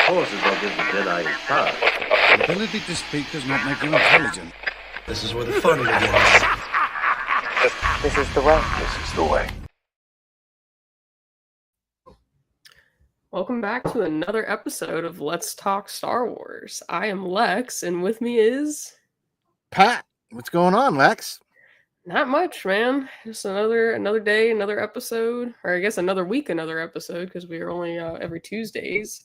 forces will give the Jedi his power. The ability to speak does not make you intelligent. This is where the fun begins. This is the way. This is the way. Welcome back to another episode of Let's Talk Star Wars. I am Lex, and with me is... Pat. What's going on, Lex? Not much, man. Just another day, another episode. Or I guess another week, another episode, because we are only every Tuesdays.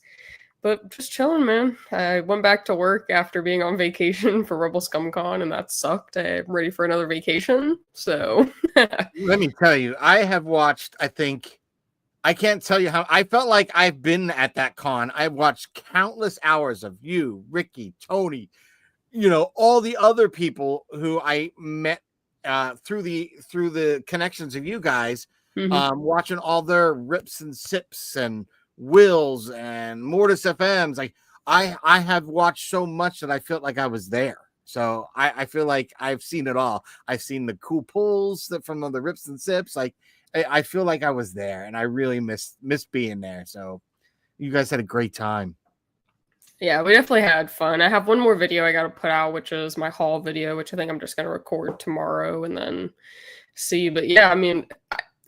But just chilling, man. I went back to work after being on vacation for Rebel ScumCon, and that sucked. I'm ready for another vacation, so... Let me tell you, I have watched, I can't tell you how, I felt like I've been at that con. I've watched countless hours of you, Ricky, Tony, all the other people who I met through the connections of you guys, watching all their rips and sips and Wills and Mortis FMs. Like I have watched so much that I felt like I was there. So I feel like I've seen it all. I've seen the cool pulls from the rips and sips. Like I feel like I was there, and I really miss being there. So you guys had a great time. Yeah, we definitely had fun. I have one more video I got to put out, which is my haul video, which I think I'm just going to record tomorrow and then see. But yeah, I mean,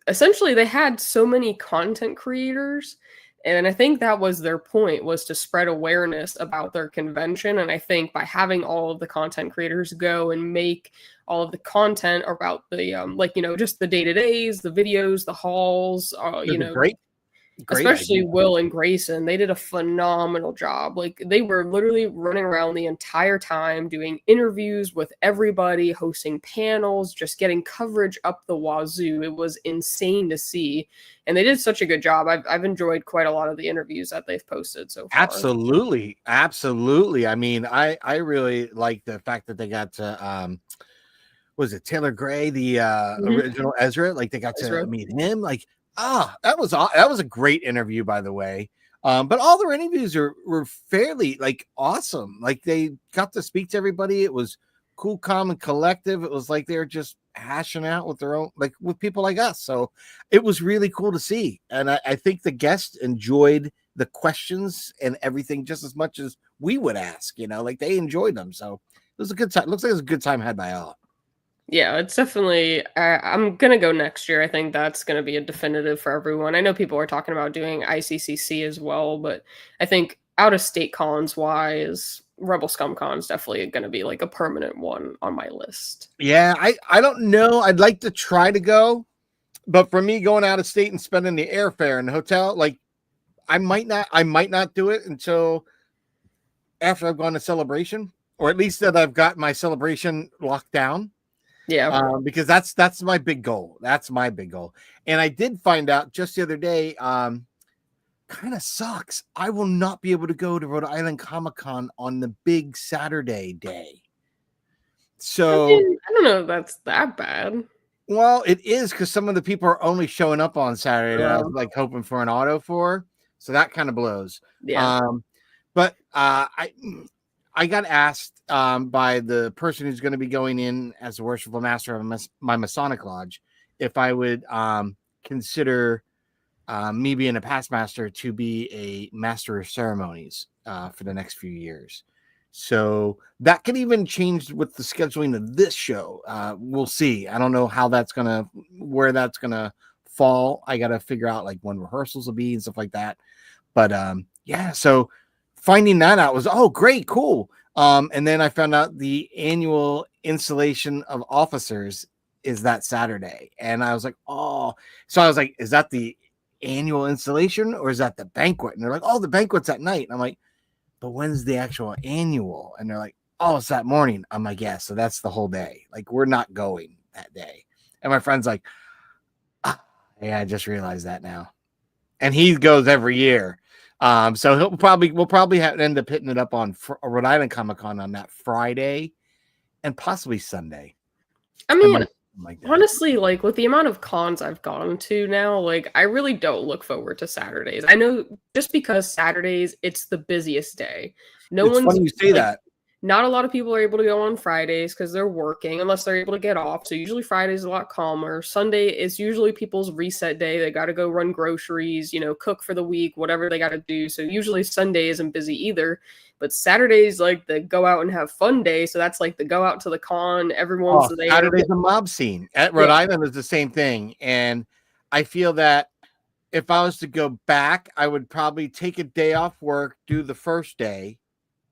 essentially they had so many content creators, and I think that was their point, was to spread awareness about their convention. And I think by having all of the content creators go and make all of the content about the, just the day-to-days, the videos, the hauls, Great especially idea. Will and Grayson, they did a phenomenal job. Like, they were literally running around the entire time doing interviews with everybody, hosting panels, just getting coverage up the wazoo. It was insane to see, and they did such a good job. I've enjoyed quite a lot of the interviews that they've posted so far. Absolutely. I mean, I really like the fact that they got to was it Taylor Gray, the original Ezra? Like, they got to meet him. Like, that was a great interview, by the way. But all their interviews were fairly awesome. Like, they got to speak to everybody. It was cool, calm, and collective. It was like they were just hashing out with their own, with people like us. So it was really cool to see. And I think the guests enjoyed the questions and everything just as much as we would ask. They enjoyed them. So it was a good time. Looks like it was a good time had by all. Yeah, it's definitely, I'm going to go next year. I think that's going to be a definitive for everyone. I know people are talking about doing ICCC as well, but I think out-of-state cons wise, Rebel ScumCon is definitely going to be a permanent one on my list. Yeah, I don't know. I'd like to try to go, but for me, going out of state and spending the airfare and the hotel, I might not do it until after I've gone to Celebration, or at least that I've got my Celebration locked down. Yeah, because that's my big goal. That's my big goal. And I did find out just the other day, kind of sucks. I will not be able to go to Rhode Island Comic-Con on the big Saturday day. So I don't know if that's that bad. Well, it is, because some of the people are only showing up on Saturday that I was hoping for an auto for. So that kind of blows. Yeah. But I got asked by the person who's going to be going in as the worshipful master of my Masonic Lodge if I would consider me being a past master to be a master of ceremonies for the next few years. So that could even change with the scheduling of this show. We'll see. I don't know where that's gonna fall. I got to figure out when rehearsals will be and stuff like that. But yeah, so finding that out was, great, cool. And then I found out the annual installation of officers is that Saturday. And I was like, so I was like, is that the annual installation or is that the banquet? And they're like, the banquet's at night. And I'm like, but when's the actual annual? And they're like, it's that morning. I'm like, yeah, so that's the whole day. We're not going that day. And my friend's like, yeah, I just realized that now. And he goes every year. So we'll probably end up hitting it up on Rhode Island Comic-Con on that Friday and possibly Sunday. I mean, honestly, with the amount of cons I've gone to now, I really don't look forward to Saturdays. I know just because Saturdays, it's the busiest day. It's funny you say that. Not a lot of people are able to go on Fridays because they're working unless they're able to get off. So usually Friday's a lot calmer. Sunday is usually people's reset day. They got to go run groceries, cook for the week, whatever they got to do. So usually Sunday isn't busy either. But Saturday's like the go out and have fun day. So that's like the go out to the con. Everyone's there. Saturday's a mob scene. At Rhode Yeah. Island is the same thing. And I feel that if I was to go back, I would probably take a day off work, do the first day,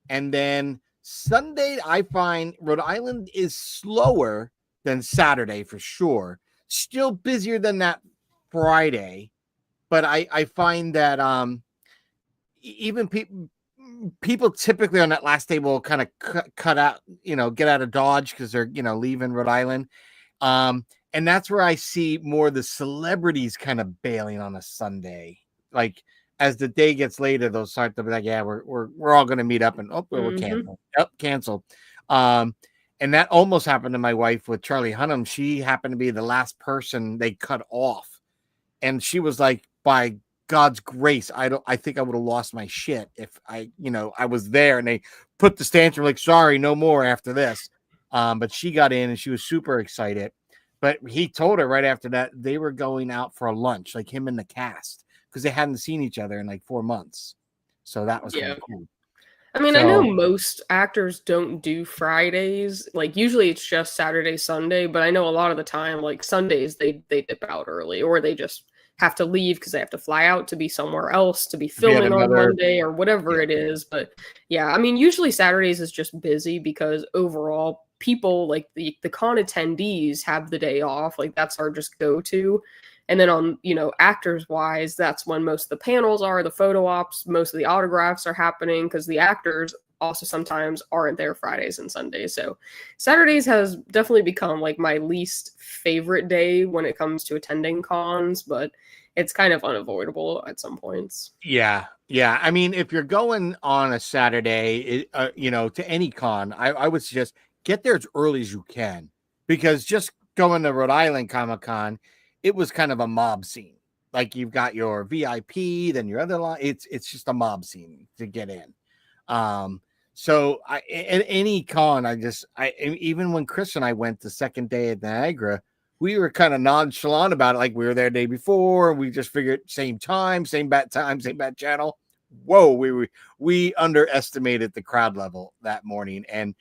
and then Sunday, I find Rhode Island is slower than Saturday for sure. Still busier than that Friday, but I find that even people typically on that last day will kind of cut out, get out of Dodge because they're leaving Rhode Island. And that's where I see more of the celebrities kind of bailing on a Sunday. Like as the day gets later, they'll start to be like, yeah, we're all going to meet up and we're canceled. Yep, canceled. And that almost happened to my wife with Charlie Hunnam. She happened to be the last person they cut off. And she was like, by God's grace, I think I would have lost my shit if I was there and they put the stanchion like, sorry, no more after this. But she got in and she was super excited. But he told her right after that they were going out for a lunch, like him and the cast, because they hadn't seen each other in like 4 months. So that was kind of cool. I mean, I know most actors don't do Fridays. Like usually it's just Saturday, Sunday, but I know a lot of the time, like Sundays, they dip out early or they just have to leave because they have to fly out to be somewhere else to be filming on Monday or whatever it is. But yeah, I mean, usually Saturdays is just busy because overall people like the con attendees have the day off. Like that's our just go-to. And then on, actors wise, that's when most of the panels are, the photo ops, most of the autographs are happening because the actors also sometimes aren't there Fridays and Sundays. So Saturdays has definitely become like my least favorite day when it comes to attending cons, but it's kind of unavoidable at some points. Yeah. Yeah. I mean, if you're going on a Saturday, to any con, I would suggest get there as early as you can, because just going to Rhode Island Comic-Con, it was kind of a mob scene. Like you've got your VIP, then your other line. It's just a mob scene to get in. So at any con, even when Chris and I went the second day at Niagara, we were kind of nonchalant about it. Like we were there the day before. We just figured same time, same bat channel. Whoa, we underestimated the crowd level that morning. And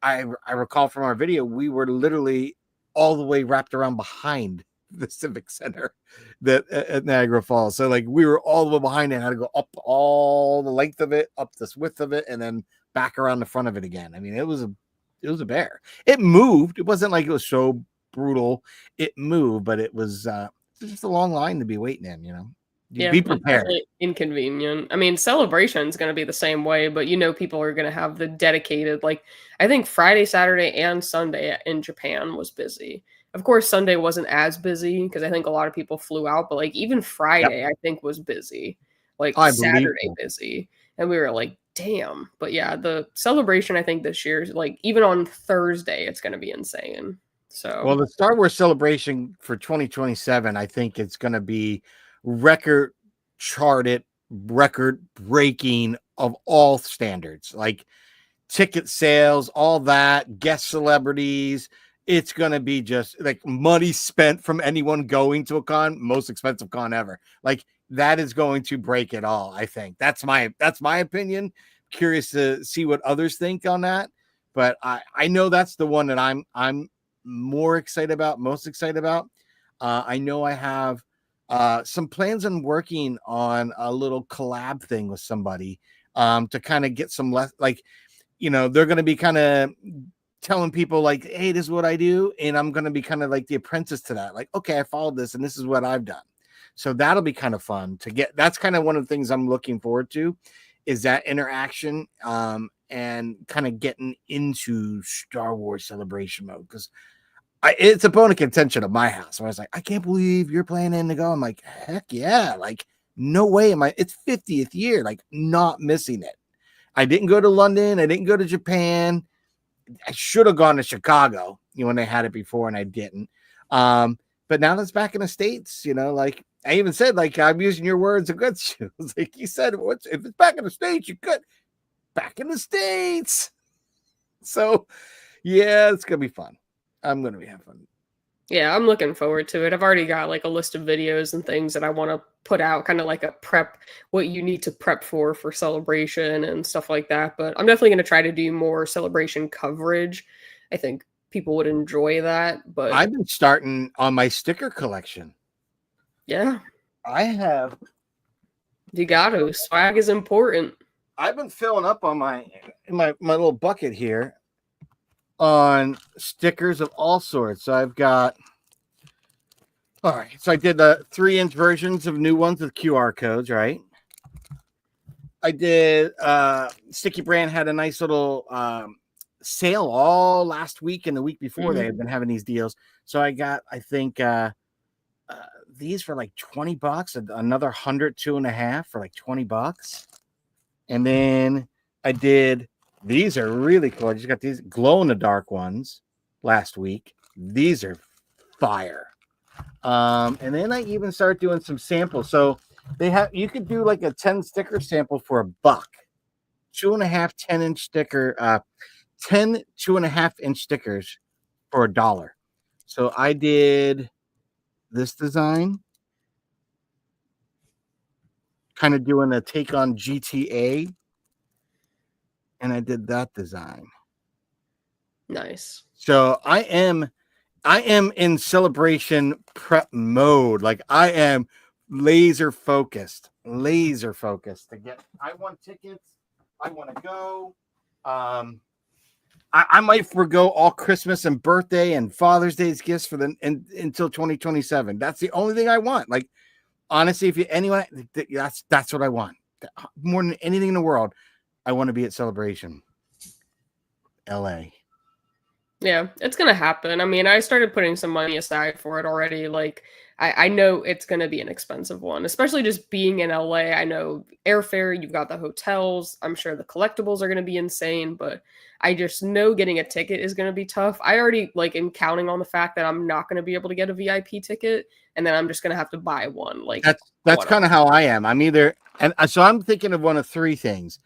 I recall from our video, we were literally all the way wrapped around behind the Civic Center at Niagara Falls. So like we were all the way behind it, had to go up all the length of it, up this width of it, and then back around the front of it again. I mean, it was a bear. It moved. It wasn't like it was so brutal. It moved, but it was just a long line to be waiting in, be prepared. Inconvenient. I mean, Celebration's going to be the same way, but people are going to have the dedicated, like, I think Friday, Saturday, and Sunday in Japan was busy. Of course, Sunday wasn't as busy because I think a lot of people flew out, but like even Friday, I think was busy. Like Saturday busy. And we were like, damn. But yeah, the Celebration, I think this year, like even on Thursday, it's going to be insane. So, well, the Star Wars Celebration for 2027, I think it's going to be record breaking of all standards, like ticket sales, all that, guest celebrities. It's going to be just like money spent from anyone going to a con, most expensive con ever. Like that is going to break it all. I think that's my opinion. Curious to see what others think on that. But I know that's the one that I'm most excited about. I know I have some plans on working on a little collab thing with somebody to kind of get some less, like, they're going to be kind of telling people like, hey, this is what I do. And I'm going to be kind of like the apprentice to that. Like, okay, I followed this and this is what I've done. So that'll be kind of fun to get. That's kind of one of the things I'm looking forward to, is that interaction and kind of getting into Star Wars Celebration mode. Because it's a bone of contention of my house where I was like, I can't believe you're planning to go. I'm like, heck yeah. Like, no way it's 50th year, like not missing it. I didn't go to London. I didn't go to Japan. I should have gone to Chicago, when they had it before, and I didn't. But now that's back in the States, like I even said, like, I'm using your words against you. Like you said, if it's back in the States, you could. back in the States. So, yeah, it's going to be fun. I'm going to be having fun. Yeah, I'm looking forward to it. I've already got like a list of videos and things that I want to put out, kind of like a prep, what you need to prep for celebration and stuff like that. But I'm definitely going to try to do more celebration coverage. I think people would enjoy that. But I've been starting on my sticker collection. yeah, I have. you got to. Swag is important. I've been filling up on my little bucket here on stickers of all sorts. So I've got, all right. So I did the 3-inch versions of new ones with QR codes, right? I did Sticky Brand had a nice little sale all last week and the week before. They had been having these deals. So I got, I think these for like $20, another 100, 2.5 for like $20. And then I did, these are really cool. I just got these glow in the dark ones last week. These are fire. And then I even started doing some samples. So they have, you could do like a 10 sticker sample for $1. 2.5 10-inch sticker, 10 2.5-inch stickers for $1. So I did this design, kind of doing a take on GTA, and I did that design. Nice. So I am in celebration prep mode. Like I am laser focused to get. I want tickets. I want to go. I might forego all Christmas and birthday and Father's Day's gifts for until 2027. That's the only thing I want. Like honestly, if you anyone, that's what I want more than anything in the world. I want to be at Celebration, LA. Yeah, it's gonna happen. I mean, I started putting some money aside for it already. Like, I know it's gonna be an expensive one, especially just being in LA. I know airfare, you've got the hotels. I'm sure the collectibles are gonna be insane, but I just know getting a ticket is gonna be tough. I already like am counting on the fact that I'm not gonna be able to get a VIP ticket, and then I'm just gonna have to buy one. Like that's kind of how I am. I'm either, and so I'm thinking of one of three things: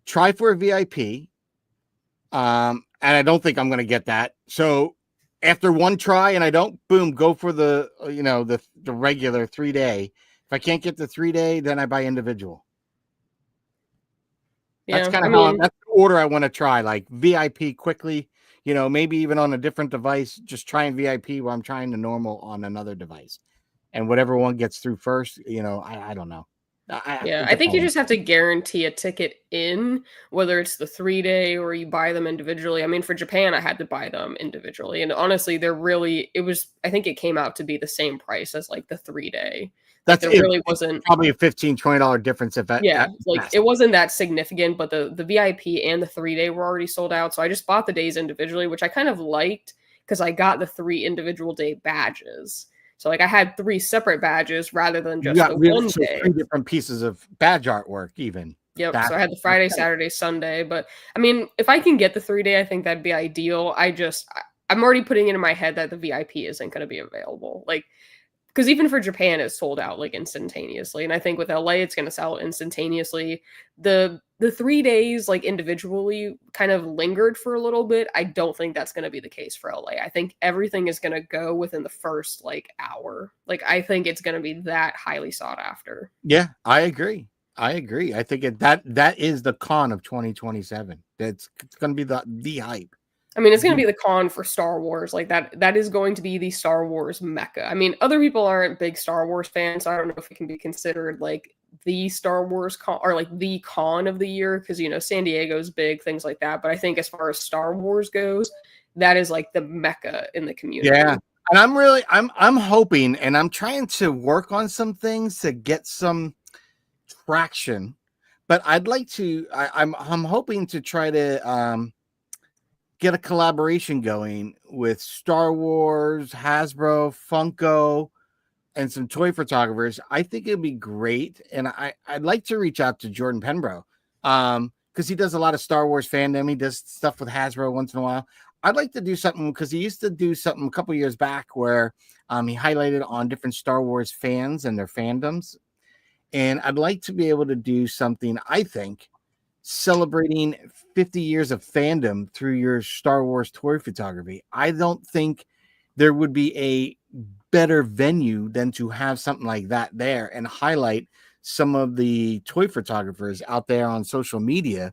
try for a VIP. And I don't think I'm going to get that. So after one try and I don't, boom, go for the, the regular 3-day. If I can't get the 3-day, then I buy individual. That's kind of that's the order I want to try. Like VIP quickly, maybe even on a different device, just trying VIP while I'm trying the normal on another device. And whatever one gets through first, I don't know. I think you just have to guarantee a ticket in, whether it's the 3-day or you buy them individually. I mean, for Japan, I had to buy them individually. And honestly, I think it came out to be the same price as like the 3-day. That's like, really wasn't probably a $15-20 difference. It wasn't that significant, but the VIP and the 3-day were already sold out. So I just bought the days individually, which I kind of liked because I got the 3 individual day badges. So like I had 3 separate badges rather than just the one day. 3 different pieces of badge artwork even. Yep. So I had the Friday, Saturday, Sunday. But I mean, if I can get the 3-day, I think that'd be ideal. I'm already putting it in my head that the VIP isn't going to be available. Like, because even for Japan, it's sold out like instantaneously. And I think with LA, it's going to sell instantaneously. The 3 days, like individually, kind of lingered for a little bit. I don't think that's going to be the case for LA. I think everything is going to go within the first like hour. Like, I think it's going to be that highly sought after. Yeah, I agree. I think that is the con of 2027. It's going to be the hype. I mean, it's going to be the con for Star Wars. Like that is going to be the Star Wars mecca. I mean, other people aren't big Star Wars fans. So I don't know if it can be considered like the Star Wars con or like the con of the year because, San Diego's big, things like that. But I think as far as Star Wars goes, that is like the mecca in the community. Yeah. And I'm hoping and I'm trying to work on some things to get some traction. But I'd like to, I'm hoping to try to, get a collaboration going with Star Wars, Hasbro, Funko, and some toy photographers. I think it'd be great. And I'd like to reach out to Jordan Penbrough because he does a lot of Star Wars fandom. He does stuff with Hasbro once in a while. I'd like to do something because he used to do something a couple years back where he highlighted on different Star Wars fans and their fandoms. And I'd like to be able to do something, I think, celebrating 50 years of fandom through your Star Wars toy photography. I don't think there would be a better venue than to have something like that there and highlight some of the toy photographers out there on social media,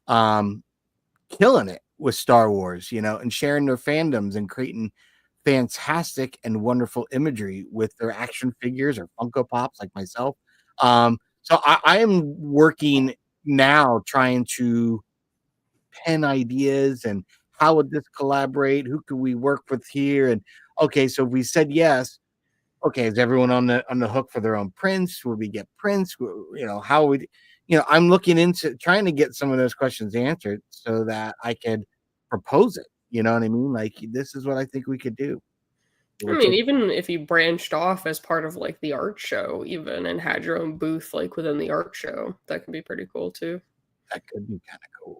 killing it with Star Wars, and sharing their fandoms and creating fantastic and wonderful imagery with their action figures or Funko Pops like myself. So I am working now trying to pen ideas and how would this collaborate? Who could we work with here? And okay, so if we said yes, okay, is everyone on the hook for their own prints? Will we get prints? How would I'm looking into trying to get some of those questions answered so that I could propose it. You know what I mean? Like, this is what I think we could do. I mean, even if you branched off as part of like the art show, even and had your own booth like within the art show, that could be pretty cool too. That could be kind of cool.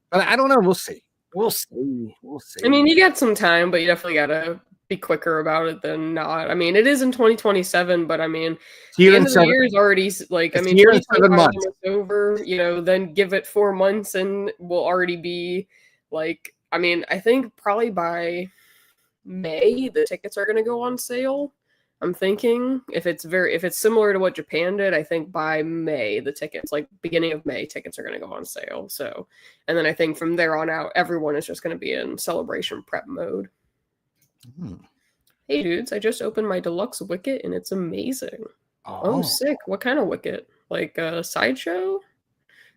But I don't know. We'll see. We'll see. I mean, you got some time, but you definitely got to be quicker about it than not. I mean, it is in 2027, but I mean, the end of the year is already like, I mean, 2025 is over, then give it 4 months and we'll already be like, I mean, I think probably by May, the tickets are going to go on sale. I'm thinking if it's similar to what Japan did, I think by May, the tickets, like beginning of May, tickets are going to go on sale. So, and then I think from there on out, everyone is just going to be in celebration prep mode. Hey dudes, I just opened my deluxe Wicket and it's amazing. Oh, sick. What kind of Wicket? Like a sideshow?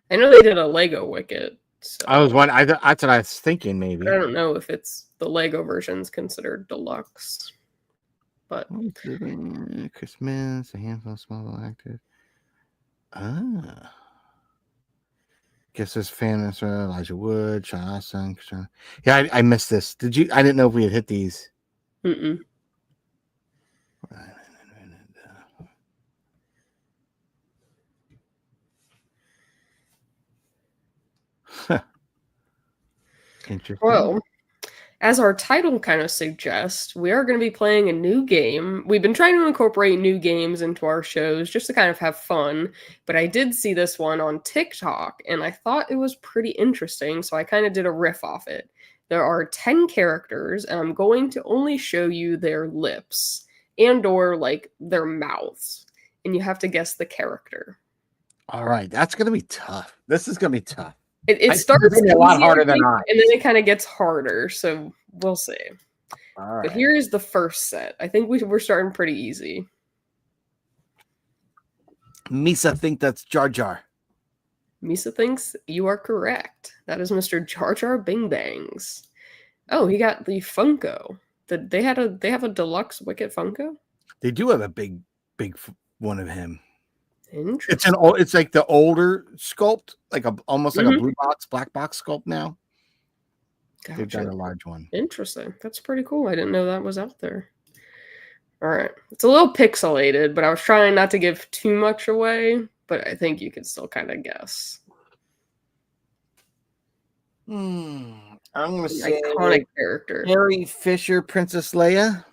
I know they did a Lego Wicket. So. I was wondering. That's what I was thinking. Maybe I don't know if it's the Lego version's considered deluxe, but Christmas, a handful of small actors. Guess this fan is Elijah Wood, Sean Austin. Yeah, I missed this. Did you? I didn't know if we had hit these. Mm-mm. Interesting. Well, as our title kind of suggests, we are going to be playing a new game. We've been trying to incorporate new games into our shows just to kind of have fun, but I did see this one on TikTok, and I thought it was pretty interesting, so I kind of did a riff off it. There are 10 characters, and I'm going to only show you their lips and or, like, their mouths, and you have to guess the character. All right, that's going to be tough. This is going to be tough. It starts a lot harder than I. And then it kind of gets harder, so we'll see. All right. But here is the first set. I think we're starting pretty easy. Misa think that's Jar Jar. Misa thinks you are correct. That is Mr. Jar Jar Bing Bangs. Oh, he got the Funko. They have a deluxe Wicket Funko? They do have a big one of him. Interesting. It's like the older sculpt, like almost like a blue box, black box sculpt now. Gotcha. They've done a large one. Interesting. That's pretty cool. I didn't know that was out there. All right. It's a little pixelated, but I was trying not to give too much away, but I think you can still kind of guess. I'm going to say iconic character. Carrie Fisher, Princess Leia.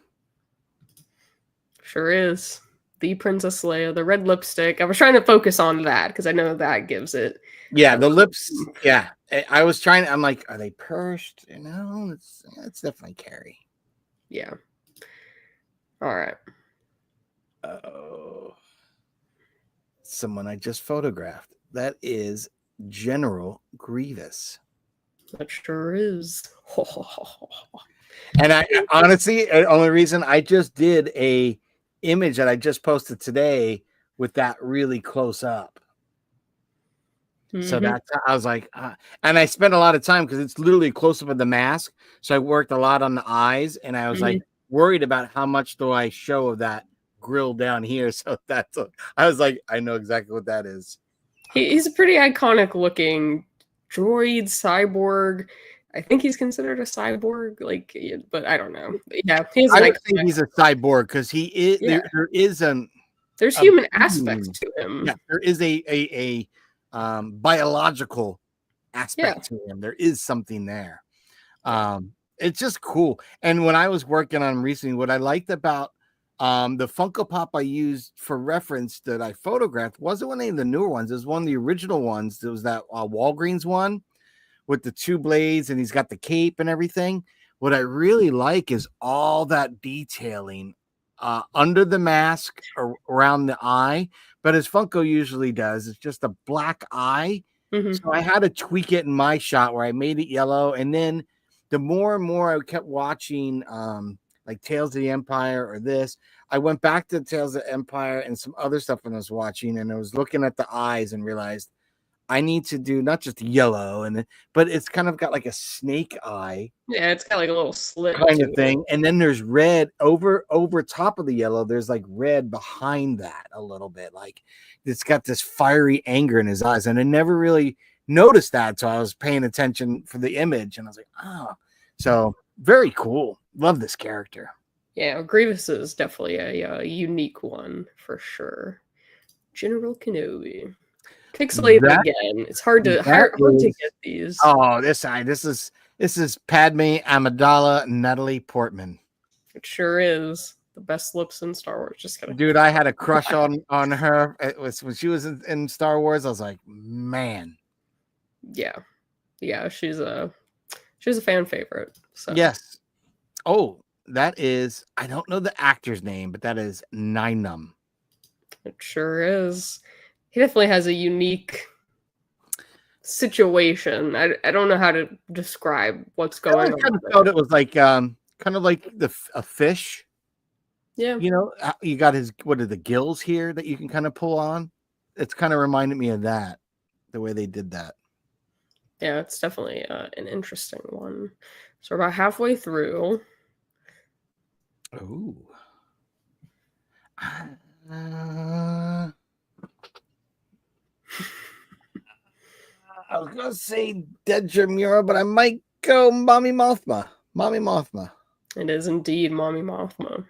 Sure is. The Princess Leia, the red lipstick. I was trying to focus on that because I know that gives it. Yeah, the lips. Yeah, I was trying. I'm like, are they pursed? It's definitely Carrie. Yeah. All right. Oh, someone I just photographed. That is General Grievous. That sure is. And I honestly, the only reason I just did a image that I just posted today with that really close up. So that's, I was like, and I spent a lot of time because it's literally close up of the mask. So I worked a lot on the eyes, and I was like worried about how much do I show of that grill down here. So I was like, I know exactly what that is. He's a pretty iconic looking droid cyborg. I think he's considered a cyborg, but I don't know. Yeah, I would think he's a cyborg because he is. Yeah. There's human aspects to him. Yeah, there is a biological aspect to him. There is something there. It's just cool. And when I was working on him recently, what I liked about The Funko Pop I used for reference that I photographed wasn't one of any of the newer ones. It was one of the original ones. There was that Walgreens one with the two blades, and he's got the cape and everything. What I really like is all that detailing under the mask around the eye. But as Funko usually does, it's just a black eye. So I had to tweak it in my shot where I made it yellow. And then the more and more I kept watching like Tales of the Empire or this, I went back to Tales of the Empire and some other stuff when I was watching, and I was looking at the eyes and realized I need to do not just yellow, but it's kind of got like a snake eye. Yeah, it's got like a little slit Kind of to thing. it. And then there's red over top of the yellow. There's like red behind that a little bit. Like it's got this fiery anger in his eyes. And I never really noticed that. So I was paying attention for the image and I was like, oh, so very cool. Love this character. Yeah, Grievous is definitely a unique one for sure. General Kenobi. Pixelated again. It's hard to get these. Oh, this side. This is Padme Amidala Natalie Portman. It sure is. The best lips in Star Wars. Just kidding. Dude, I had a crush on her. It was when she was in Star Wars. I was like, man. Yeah. She's a fan favorite. So Yes. Oh, that is. I don't know the actor's name, but that is Ninum. It sure is. He definitely has a unique situation. I don't know how to describe what's going on. I kind of felt it was like kind of like a fish. Yeah. You know, you got what are the gills here that you can kind of pull on? It's kind of reminded me of that, the way they did that. Yeah, it's definitely an interesting one. So we're about halfway through. Oh. I was gonna say Dedra Mura, but I might go Mommy Mothma. Mommy Mothma. It is indeed Mommy Mothma.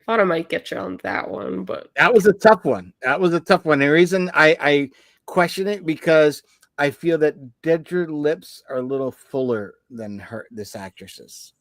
Thought I might get you on that one, but that was a tough one. The reason I question it because I feel that Dedra's lips are a little fuller than this actress's.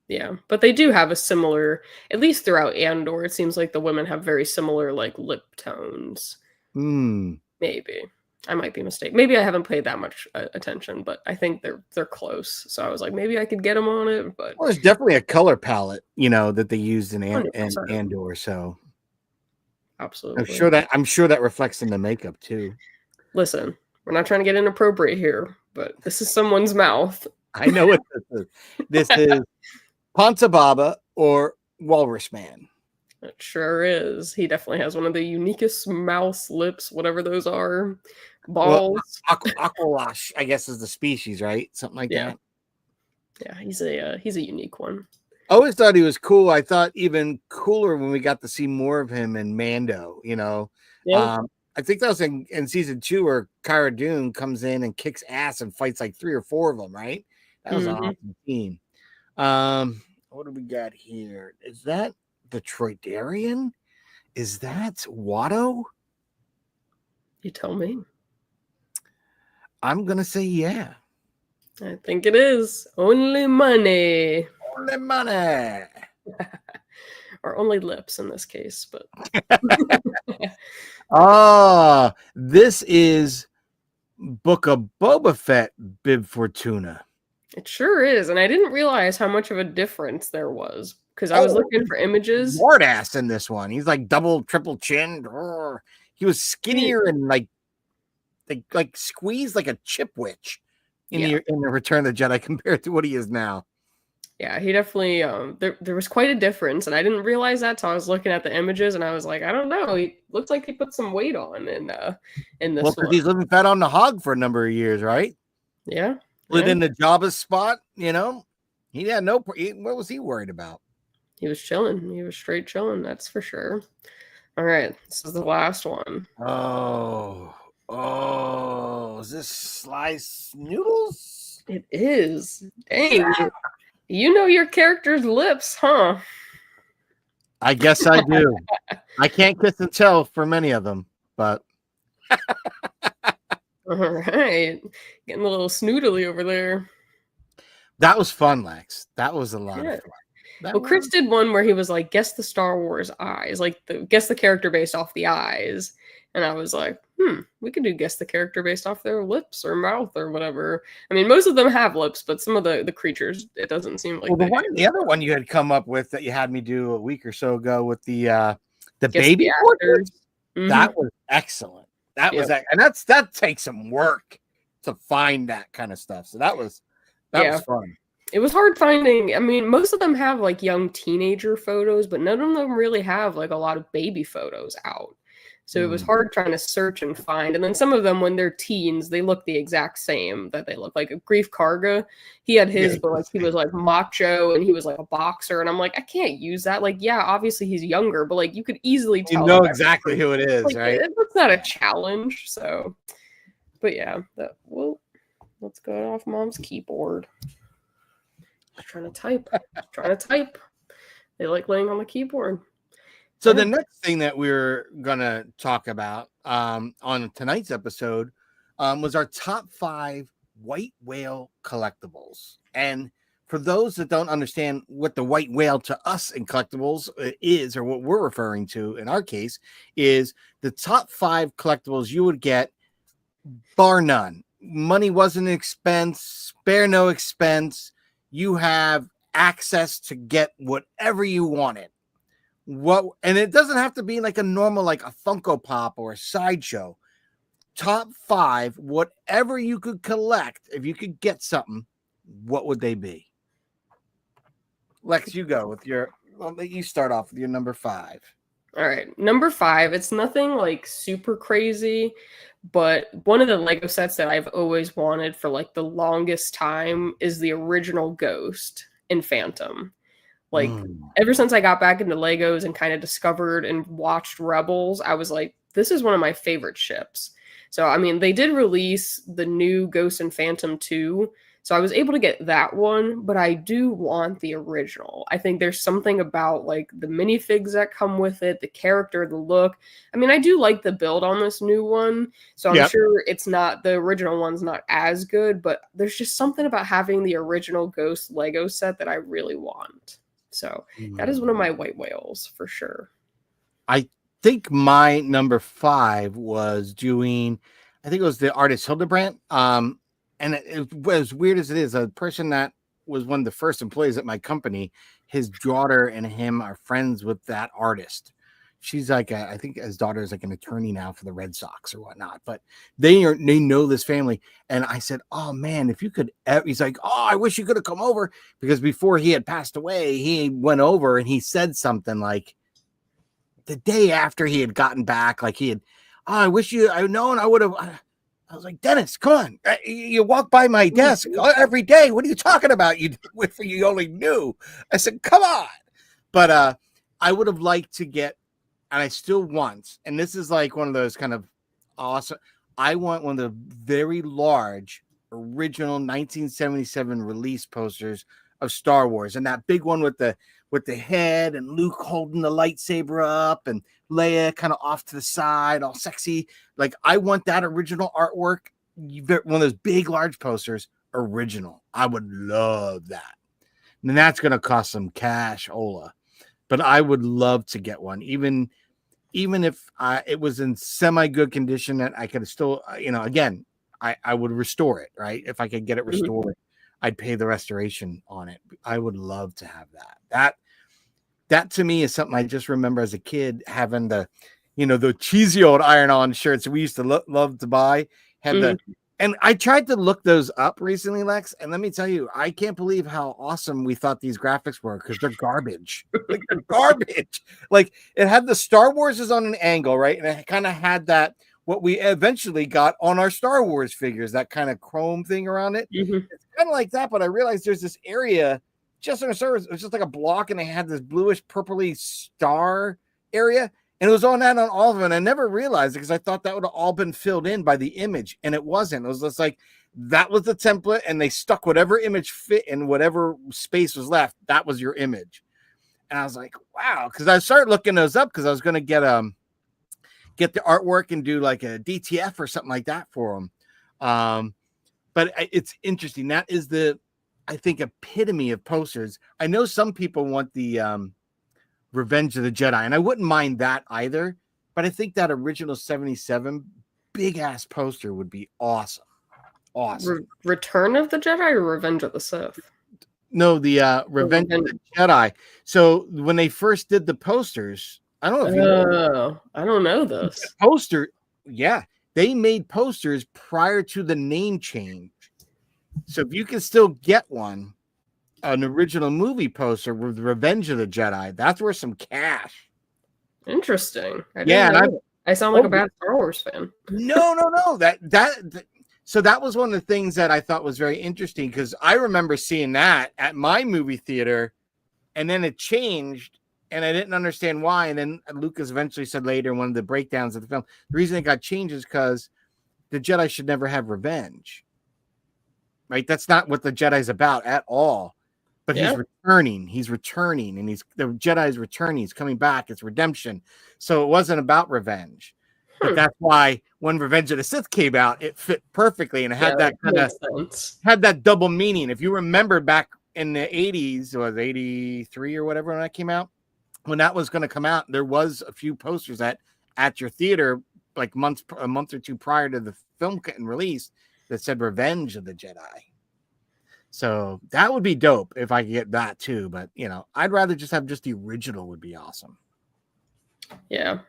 Yeah, but they do have a similar, at least throughout Andor, it seems like the women have very similar like lip tones. Maybe. I might be mistaken. Maybe I haven't paid that much attention, but I think they're close. So I was like, maybe I could get them on it. But there's definitely a color palette, that they used in Andor. So absolutely, I'm sure that reflects in the makeup too. Listen, we're not trying to get inappropriate here, but this is someone's mouth. I know what this is. This is Ponta Baba or Walrus Man. It sure is. He definitely has one of the uniquest mouse lips, whatever those are. Balls. Well, Aqualash, I guess, is the species, right? Something like that. Yeah, he's a unique one. I always thought he was cool. I thought even cooler when we got to see more of him in Mando. Yeah. I think that was in season 2 where Cara Dune comes in and kicks ass and fights like 3 or 4 of them. Right? That was an awesome team. What do we got here? Is that the Troydarian? Is that Watto? You tell me. I'm gonna say yeah. I think it is. Only money. Only money. Or only lips in this case, but this is Book of Boba Fett Bib Fortuna. It sure is, and I didn't realize how much of a difference there was because I was looking for images. Lord ass in this one. He's like double, triple chin. He was skinnier and like squeezed like a chipwich in the Return of the Jedi compared to what he is now. Yeah, he definitely there was quite a difference, and I didn't realize that till I was looking at the images, and I was like, I don't know, he looks like he put some weight on in this. Well, because he's living fat on the hog for a number of years, right? Yeah. Lived in the Jabba's spot, He had what was he worried about? He was chilling. He was straight chilling, that's for sure. All right, this is the last one. Is this sliced noodles? It is. Dang. You know your character's lips, huh? I guess I do. I can't kiss and tell for many of them, but all right. Getting a little snoodly over there. That was fun, Lex. That was a lot of fun. That Well, Chris was did one where he was like, guess the Star Wars eyes, like guess the character based off the eyes. And I was like, we could do guess the character based off their lips or mouth or whatever. I mean, most of them have lips, but some of the creatures, it doesn't seem like well. they The do. other one you had come up with that you had me do a week or so ago with the Guess baby the portraits, actors. Mhm. that was excellent. That was Yep. and that takes some work to find that kind of stuff. So that was fun. It was hard finding. I mean, most of them have like young teenager photos, but none of them really have like a lot of baby photos out. So it was hard trying to search and find. And then some of them, when they're teens, they look the exact same that they look like. A Grief Karga, he had his, but like he was like macho and he was like a boxer. And I'm like, I can't use that. Like, yeah, obviously he's younger, but like you could easily tell. You know exactly who it is, like, right? It's not a challenge. So, but yeah, let's go off mom's keyboard. Trying to type. They like laying on the keyboard. So the next thing that we're gonna talk about on tonight's episode was our top 5 white whale collectibles. And for those that don't understand what the white whale to us in collectibles is, or what we're referring to in our case, is the top 5 collectibles you would get, bar none. Money wasn't an expense, spare no expense. You have access to get whatever you wanted. And it doesn't have to be like a normal, like a Funko Pop or a sideshow. Top 5, whatever you could collect, if you could get something, what would they be? Lex, you go with I'll let you start off with your number 5. All right, number 5. It's nothing like super crazy, but one of the Lego sets that I've always wanted for like the longest time is the original Ghost in Phantom. Like ever since I got back into Legos and kind of discovered and watched Rebels, I was like, this is one of my favorite ships. So, I mean, they did release the new Ghost and Phantom 2. So I was able to get that one, but I do want the original. I think there's something about like the minifigs that come with it, the character, the look. I mean, I do like the build on this new one. So I'm sure the original one's not as good, but there's just something about having the original Ghost Lego set that I really want. So that is one of my white whales for sure. I think my number 5 was doing, I think it was the artist Hildebrandt. And it was weird as it is, a person that was one of the first employees at my company, his daughter and him are friends with that artist. She's like, I think his daughter is like an attorney now for the Red Sox or whatnot, but they know this family. And I said, oh man, if you could, he's like, oh, I wish you could have come over, because before he had passed away, he went over and he said something like the day after he had gotten back, like he had, oh, I wish I had known, I would have. I was like, Dennis, come on. You walk by my desk every day. What are you talking about? You only knew. I said, come on. But I would have liked to get, and I still want, and this is like one of those kind of awesome, I want one of the very large original 1977 release posters of Star Wars, and that big one with the head and Luke holding the lightsaber up and Leia kind of off to the side, all sexy. Like, I want that original artwork, one of those big, large posters, original. I would love that. And that's going to cost some cash, Ola. But I would love to get one, even if it was in semi-good condition, that I could still, again, I would restore it, right? If I could get it restored, I'd pay the restoration on it. I would love to have that. That to me is something I just remember as a kid, having the cheesy old iron-on shirts we used to love to buy. And I tried to look those up recently, Lex, and let me tell you, I can't believe how awesome we thought these graphics were, because they're garbage. Like, they're garbage. Like, it had the Star Wars is on an angle, right? And it kind of had that, what we eventually got on our Star Wars figures, that kind of chrome thing around it. It's kind of like that, but I realized there's this area just on the surface. It was just like a block, and they had this bluish, purpley star area. And it was on all of them. And I never realized it, because I thought that would have all been filled in by the image. And it wasn't. It was just like, that was the template, and they stuck whatever image fit in whatever space was left. That was your image. And I was like, wow. Because I started looking those up, because I was going to get the artwork and do like a DTF or something like that for them. But it's interesting. That is I think, epitome of posters. I know some people want the Revenge of the Jedi, and I wouldn't mind that either. But I think that original 77 big ass poster would be awesome. Awesome. Return of the Jedi or Revenge of the Sith? No, the Revenge of the Jedi. So when they first did the posters, I don't know if you know. I don't know this. Poster, yeah. They made posters prior to the name change. So if you can still get one, an original movie poster with Revenge of the Jedi, that's worth some cash. Interesting. And I sound like a bad Star Wars fan. No. So that was one of the things that I thought was very interesting, because I remember seeing that at my movie theater, and then it changed, and I didn't understand why. And then Lucas eventually said later in one of the breakdowns of the film, the reason it got changed is because the Jedi should never have revenge. Right? That's not what the Jedi's about at all. But he's returning. He's returning, and the Jedi's returning. He's coming back. It's redemption. So it wasn't about revenge. But that's why when Revenge of the Sith came out, it fit perfectly, and it had that kind of had that double meaning. If you remember back in the 80s, it was 83 or whatever when that came out. When that was going to come out, there was a few posters at your theater, like a month or two prior to the film getting released, that said Revenge of the Jedi. So that would be dope if I could get that too. But I'd rather just have the original would be awesome. Yeah.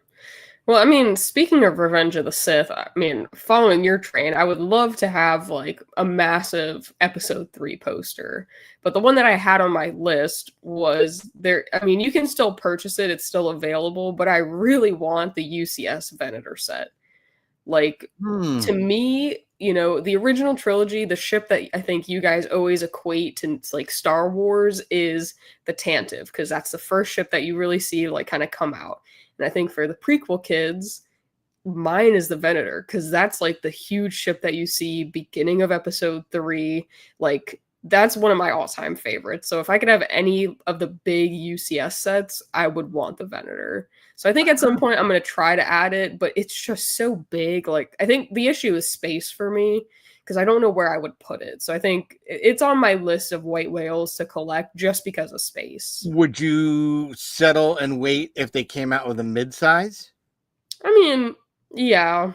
Well, I mean, speaking of Revenge of the Sith, I mean, following your train, I would love to have like a massive episode 3 poster. But the one that I had on my list was there. I mean, you can still purchase it. It's still available, but I really want the UCS Venator set. Like, to me, the original trilogy, the ship that I think you guys always equate to like Star Wars is the Tantive, because that's the first ship that you really see like kind of come out. And I think for the prequel kids, mine is the Venator, because that's like the huge ship that you see beginning of episode 3. Like, that's one of my all-time favorites. So if I could have any of the big UCS sets, I would want the Venator. So I think at some point I'm going to try to add it, but it's just so big. Like, I think the issue is space for me, because I don't know where I would put it. So I think it's on my list of white whales to collect just because of space. Would you settle and wait if they came out with a mid-size? I mean, yeah,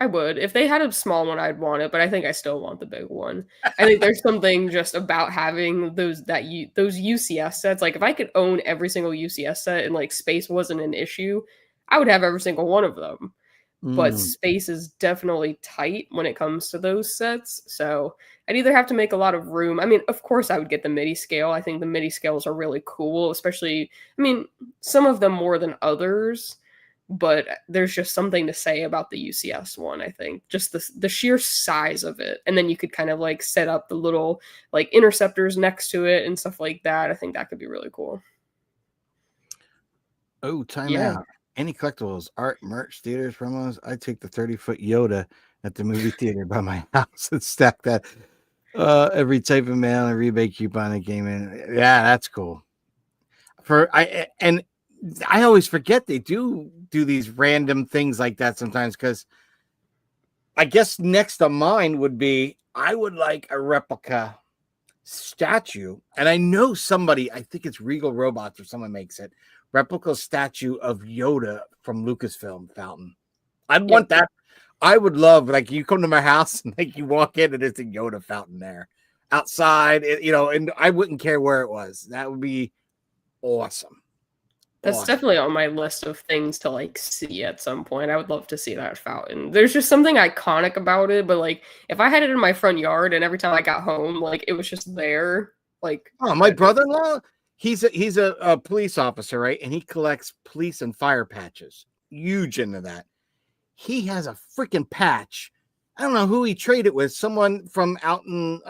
I would. If they had a small one, I'd want it, but I think I still want the big one. I think there's something just about having those UCS sets. Like, if I could own every single UCS set and like space wasn't an issue, I would have every single one of them. But space is definitely tight when it comes to those sets. So I'd either have to make a lot of room. I mean, of course, I would get the MIDI scale. I think the MIDI scales are really cool, especially, I mean, some of them more than others. But there's just something to say about the UCS one, I think. Just the sheer size of it. And then you could kind of like set up the little like interceptors next to it and stuff like that. I think that could be really cool. Oh, time out. Any collectibles, art, merch, theaters, promos, I take the 30-foot Yoda at the movie theater by my house and stack that. Every type of mail and rebate coupon that came in. Yeah, that's cool. I always forget they do these random things like that sometimes, because I guess next on mine would be I would like a replica statue, and I know somebody, I think it's Regal Robots or someone makes it, replica statue of Yoda from Lucasfilm fountain. I'd want that. I would love, like, you come to my house and like you walk in and it's a Yoda fountain there outside, and I wouldn't care where it was. That would be awesome. That's definitely on my list of things to like see at some point. I would love to see that fountain. There's just something iconic about it, but like if I had it in my front yard and every time I got home, like it was just there. Like, oh, my brother-in-law, he's a police officer, right? And he collects police and fire patches. Huge into that. He has a freaking patch. I don't know who he traded with. Someone from out in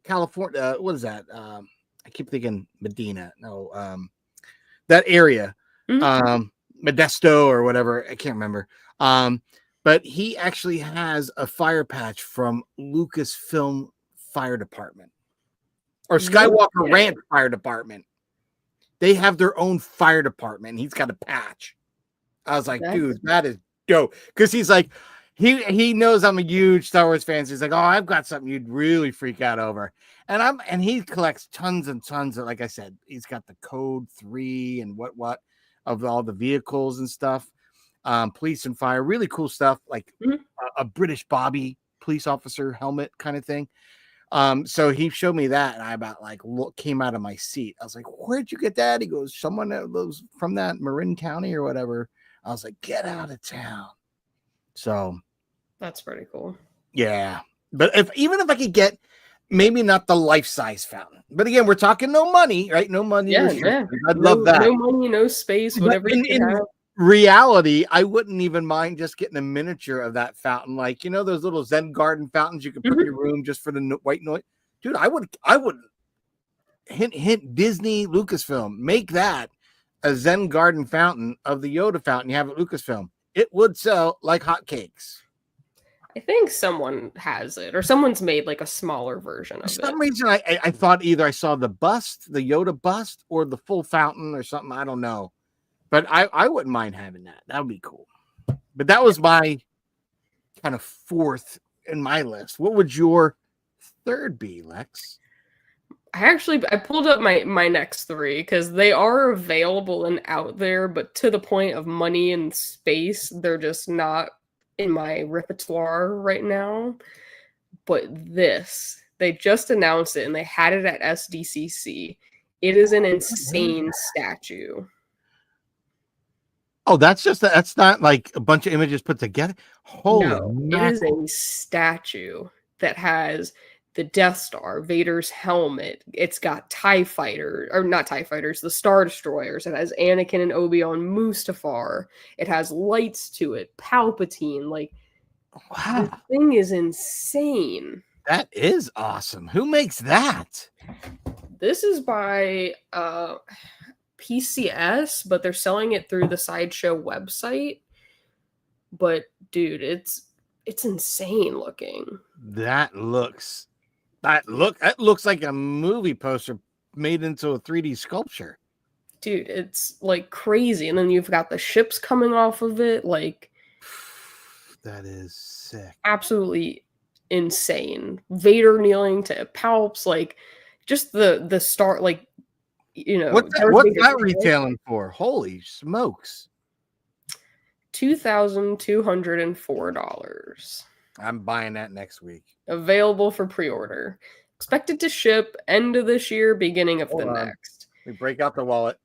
California. What is that? I keep thinking Medina. No, that area, Modesto or whatever. I can't remember. But he actually has a fire patch from Lucasfilm Fire Department or Skywalker Ranch Fire Department. They have their own fire department. And he's got a patch. I was like, dude, that is dope. Because he's like, he knows I'm a huge Star Wars fan. So he's like, oh, I've got something you'd really freak out over. And he collects tons and tons of, like I said, he's got the Code 3 and what of all the vehicles and stuff. Police and fire, really cool stuff, like a British Bobby police officer helmet kind of thing. So he showed me that, and I about like came out of my seat. I was like, "Where'd you get that?" He goes, "Someone that lives from that Marin County or whatever." I was like, "Get out of town." So That's pretty cool. yeah, but even if I could get maybe not the life-size fountain, but again, we're talking no money, right? No money. Yeah, yeah. I'd love that. No money, no space, whatever you can have. Reality, I wouldn't even mind just getting a miniature of that fountain, like those little Zen garden fountains you can put in your room just for the white noise. Dude, I would hint Disney Lucasfilm, make that a Zen garden fountain of the Yoda fountain you have at Lucasfilm. It would sell like hotcakes. I think someone has it, or someone's made like a smaller version of it. For some reason, I thought either I saw the bust, the Yoda bust, or the full fountain or something. I don't know. But I wouldn't mind having that. That would be cool. But that was my kind of fourth in my list. What would your third be, Lex? I pulled up my next three because they are available and out there, but to the point of money and space, they're just not in my repertoire right now. But they just announced it and they had it at SDCC. It is an insane statue. Oh, that's not like a bunch of images put together. Holy no, it is a statue that has the Death Star, Vader's helmet. It's got TIE Fighter, or not TIE Fighters, the Star Destroyers. It has Anakin and Obi-Wan Mustafar. It has lights to it, Palpatine. Like, wow, the thing is insane. That is awesome. Who makes that? This is by PCS, but they're selling it through the Sideshow website. But dude, it's insane looking. That looks like a movie poster made into a 3D sculpture. Dude, it's like crazy. And then you've got the ships coming off of it, like that is sick. Absolutely insane. Vader kneeling to Palps, like just the start, like what's that retailing for? Holy smokes. $2,204. I'm buying that next week. Available for pre-order. Expected to ship end of this year, beginning of the next. We break out the wallet.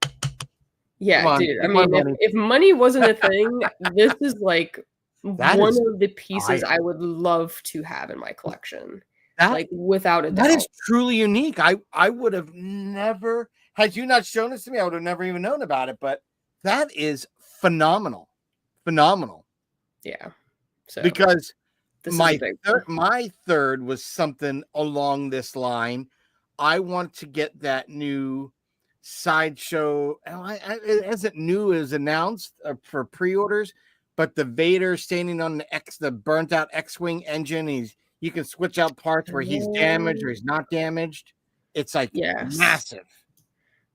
Yeah, dude. I mean, if money wasn't a thing, this is like one of the pieces I would love to have in my collection. Like without a doubt. That is truly unique. I would have never, had you not shown this to me, I would have never even known about it. But that is phenomenal. Phenomenal. Yeah. So because my third was something along this line. I want to get that new Sideshow. It isn't new, as announced for pre-orders, but the Vader standing on the burnt out X-Wing engine. You can switch out parts where he's damaged or he's not damaged. It's like massive.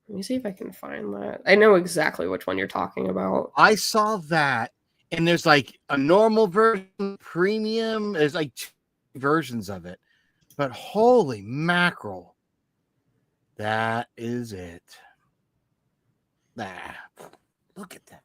Let me see if I can find that. I know exactly which one you're talking about. I saw that, and there's like a normal version, premium. There's like 2 versions of it, but holy mackerel, that is it. Look at that.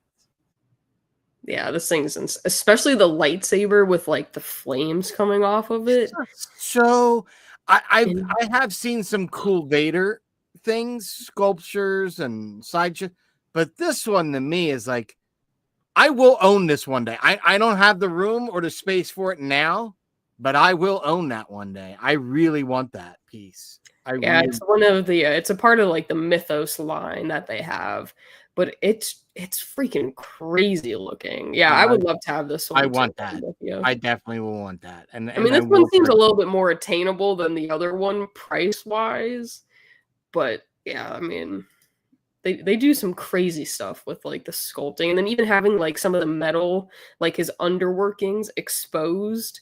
Yeah, this thing's especially the lightsaber with like the flames coming off of it. So I have seen some cool Vader things, sculptures and sideshow, but this one to me is like, I will own this one day. I don't have the room or the space for it now, but I will own that one day. I really want that piece. It's one of the it's a part of like the Mythos line that they have, but it's freaking crazy looking. Yeah, I would love to have this one. I want that. I definitely will want that. And I mean, this one seems a little bit more attainable than the other one price wise, but yeah, I mean, they do some crazy stuff with like the sculpting, and then even having like some of the metal, like his underworkings exposed,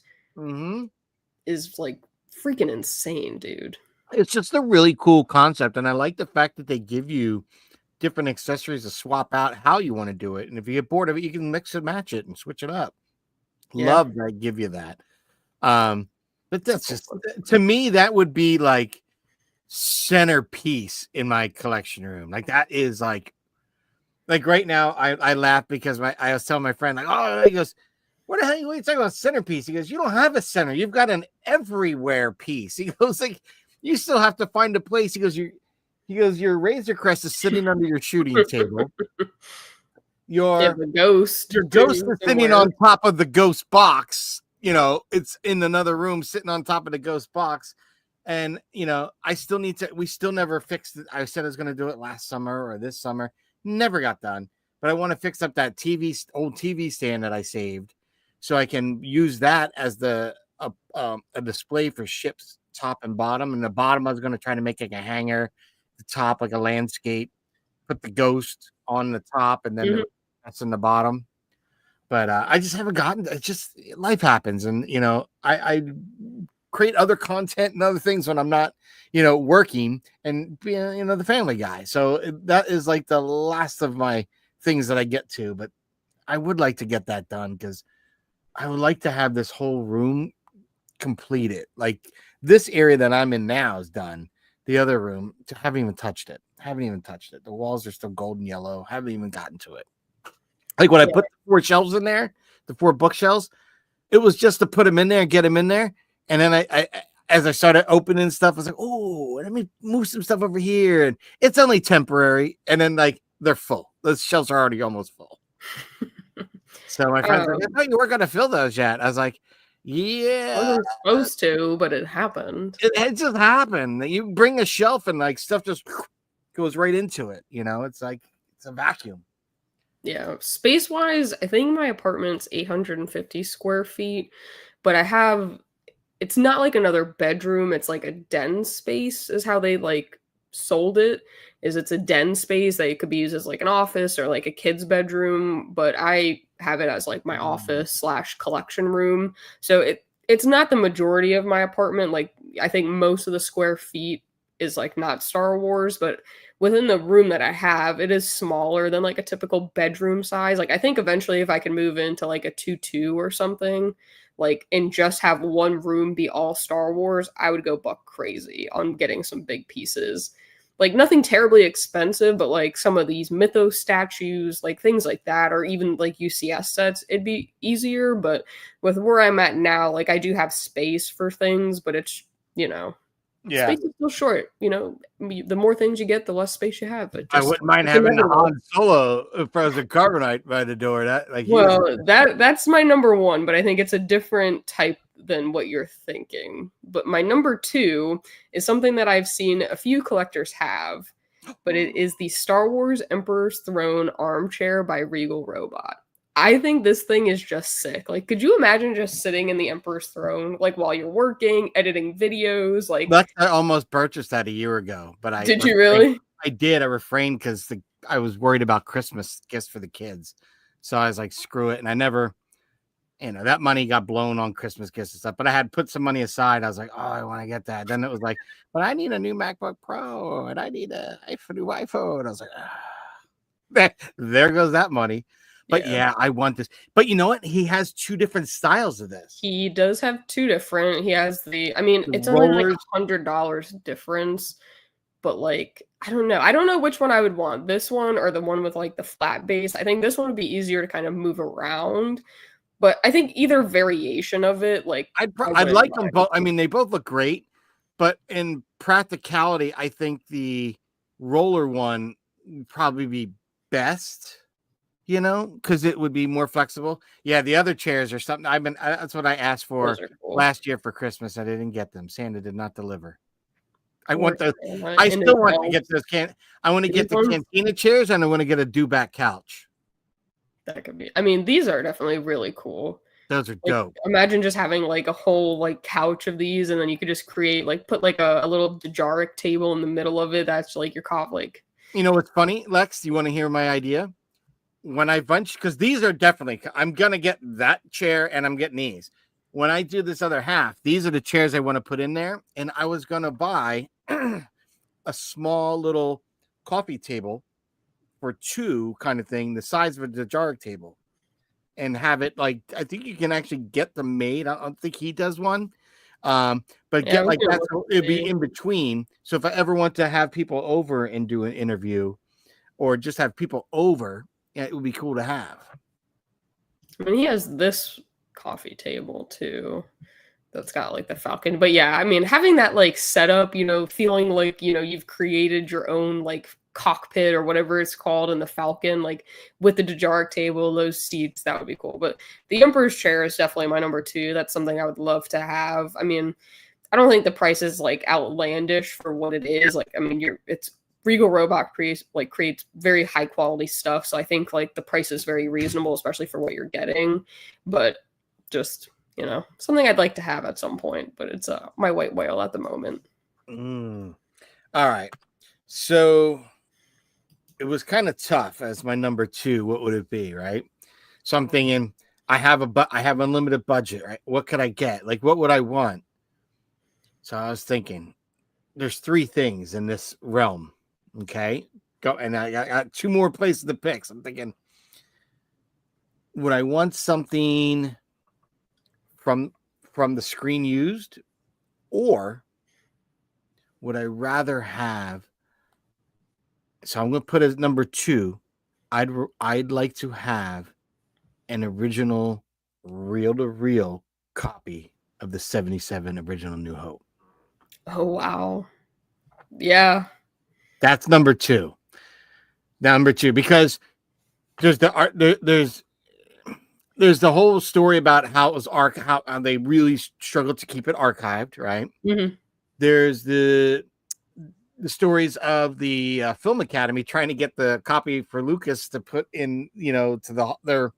is like freaking insane, dude. It's just a really cool concept, and I like the fact that they give you different accessories to swap out how you want to do it. And if you get bored of it, you can mix and match it and switch it up. Yeah. Love that I give you that. But that's just, to me, that would be like centerpiece in my collection room. Like that is like right now I laugh because I was telling my friend, like, oh, he goes, what the hell are you talking about centerpiece? He goes, you don't have a center, you've got an everywhere piece. He goes, like, you still have to find a place. He goes, your Razor Crest is sitting under your shooting table. The ghost. Your ghost is sitting on top of the ghost box. You know, it's in another room sitting on top of the ghost box. And, you know, we still never fixed it. I said I was going to do it last summer or this summer. Never got done. But I want to fix up that old TV stand that I saved so I can use that as a display for ships top and bottom. And the bottom, I was going to try to make like a hanger, the top like a landscape, put the ghost on the top, and then that's in the bottom. But I just haven't gotten. It's just life happens, and you know, I create other content and other things when I'm not, you know, working and being, you know, the family guy. So that is like the last of my things that I get to. But I would like to get that done because I would like to have this whole room completed. Like this area that I'm in now is done. The other room, haven't even touched it. The walls are still golden yellow. Haven't even gotten to it. Like when I put the 4 shelves in there, the 4 bookshelves, it was just to put them in there and get them in there. And then I as I started opening stuff, I was like, oh, let me move some stuff over here. And it's only temporary. And then like they're full. Those shelves are already almost full. So my friend's like, I thought you weren't going to fill those yet. I was like, yeah. I wasn't supposed to, but it happened. It just happened. You bring a shelf and like stuff just goes right into it. You know, it's like it's a vacuum. Yeah, space wise, I think my apartment's 850 square feet, but it's not like another bedroom, it's like a den space is how they like sold it. It's a den space that it could be used as like an office or like a kid's bedroom, but I have it as like my office / collection room. So it's not the majority of my apartment. Like I think most of the square feet is like not Star Wars, but within the room that I have, it is smaller than like a typical bedroom size. Like I think eventually if I can move into like a 2-2 or something, like and just have one room be all Star Wars, I would go buck crazy on getting some big pieces. Like nothing terribly expensive, but like some of these mythos statues, like things like that, or even like UCS sets, it'd be easier. But with where I'm at now, like I do have space for things, but it's, you know, space is still short. You know, the more things you get, the less space you have. But I wouldn't mind having a Han Solo frozen carbonite by the door. That like that's my number one, but I think it's a different type than what you're thinking. But my number 2 is something that I've seen a few collectors have, but it is the Star Wars Emperor's Throne armchair by Regal Robot. I think this thing is just sick. Like, could you imagine just sitting in the Emperor's Throne, like while you're working, editing videos? Like, I almost purchased that a year ago, but did you really? I did. I refrained because I was worried about Christmas gifts for the kids, so I was like, screw it. And I never, you know, that money got blown on Christmas gifts and stuff. But I had put some money aside. I was like, oh, I want to get that. Then it was like, but I need a new MacBook Pro and I need a new iPhone. I was like, there goes that money. But yeah, I want this. But you know what? He has 2 different styles of this. He does have 2 different. He has it's only like $100 difference. But like, I don't know. I don't know which one I would want. This one or the one with like the flat base. I think this one would be easier to kind of move around. But I think either variation of it, like I'd like them both. I mean, they both look great, but in practicality, I think the roller one would probably be best. You know, because it would be more flexible. Yeah, the other chairs or something. That's what I asked for last year for Christmas. I didn't get them. Santa did not deliver. I want those. I still want to get those. I want to get the cantina chairs, and I want to get a do-back couch. That could be. I mean, these are definitely really cool. Those are dope. Imagine just having like a whole like couch of these, and then you could just create like put like a little Dejaric table in the middle of it. That's like your like. You know what's funny, Lex? Do you want to hear my idea? When I bunch, because these are definitely, I'm going to get that chair and I'm getting these. When I do this other half, these are the chairs I want to put in there. And I was going to buy a small little coffee table for 2 kind of thing, the size of a Dejaric table. and have it like, I think you can actually get them made. I don't think he does one. But Yeah, get we like can that, look so and it'd be see. in between. So if I ever want to have people over and do an interview, or just have people over, yeah, it would be cool to have. I mean, he has this coffee table too. That's got like the falcon. But yeah, I mean, having that like setup, feeling like, you've created your own like cockpit or whatever it's called in the falcon, like with the Dejaric table, those seats, that would be cool. But the Emperor's chair is definitely my number two. That's something I would love to have. I mean, I don't think the price is like outlandish for what it is. Like, I mean, it's Regal Robot creates very high quality stuff. So I think like the price is very reasonable, especially for what you're getting. But just something I'd like to have at some point, but it's my white whale at the moment. All right, so it was kind of tough as my number two. What would it be, right? So I'm thinking I have unlimited budget, right? What could I get? Like, what would I want? So I was thinking there's three things in this realm. Okay, go, and I got two more places to pick. So I'm thinking, would I want something from the screen used, or would I rather have? So I'm going to put as number two. I'd like to have an original reel-to-reel copy of the 77 original New Hope. Oh wow. Yeah. That's number two. Number two, because there's the art, there's the whole story about how it was how they really struggled to keep it archived, right? Mm-hmm. There's the stories of the Film Academy trying to get the copy for Lucas to put in, to their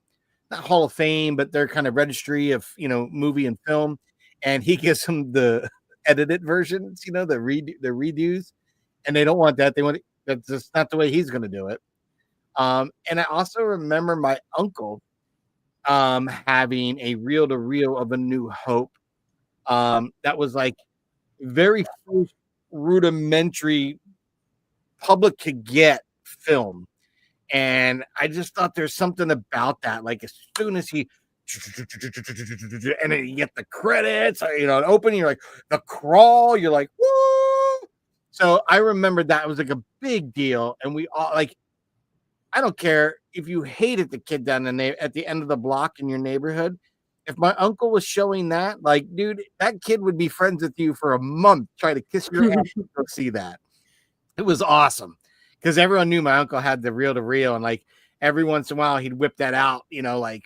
not Hall of Fame, but their kind of registry of movie and film, and he gives them the edited versions, the redos, and they don't want that. They want that's just not the way he's going to do it. And I also remember my uncle having a reel-to-reel of A New Hope. That was like very first rudimentary public could get film. And I just thought there's something about that. Like as soon as he and then you get the credits, opening, you're like the crawl, you're like, woo. So I remember that was like a big deal. And we all like, I don't care if you hated the kid down at the end of the block in your neighborhood. If my uncle was showing that, like, dude, that kid would be friends with you for a month, try to kiss your ass to go see that. It was awesome because everyone knew my uncle had the reel-to-reel, and like every once in a while he'd whip that out, like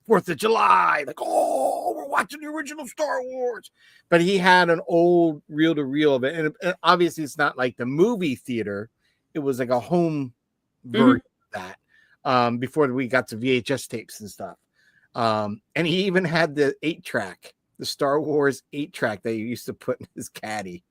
4th of July, like, oh, we're watching the original Star Wars. But he had an old reel-to-reel of it, and obviously it's not like the movie theater; it was like a home version of that. Before we got to VHS tapes and stuff. And he even had the 8-track, the Star Wars 8-track that he used to put in his caddy.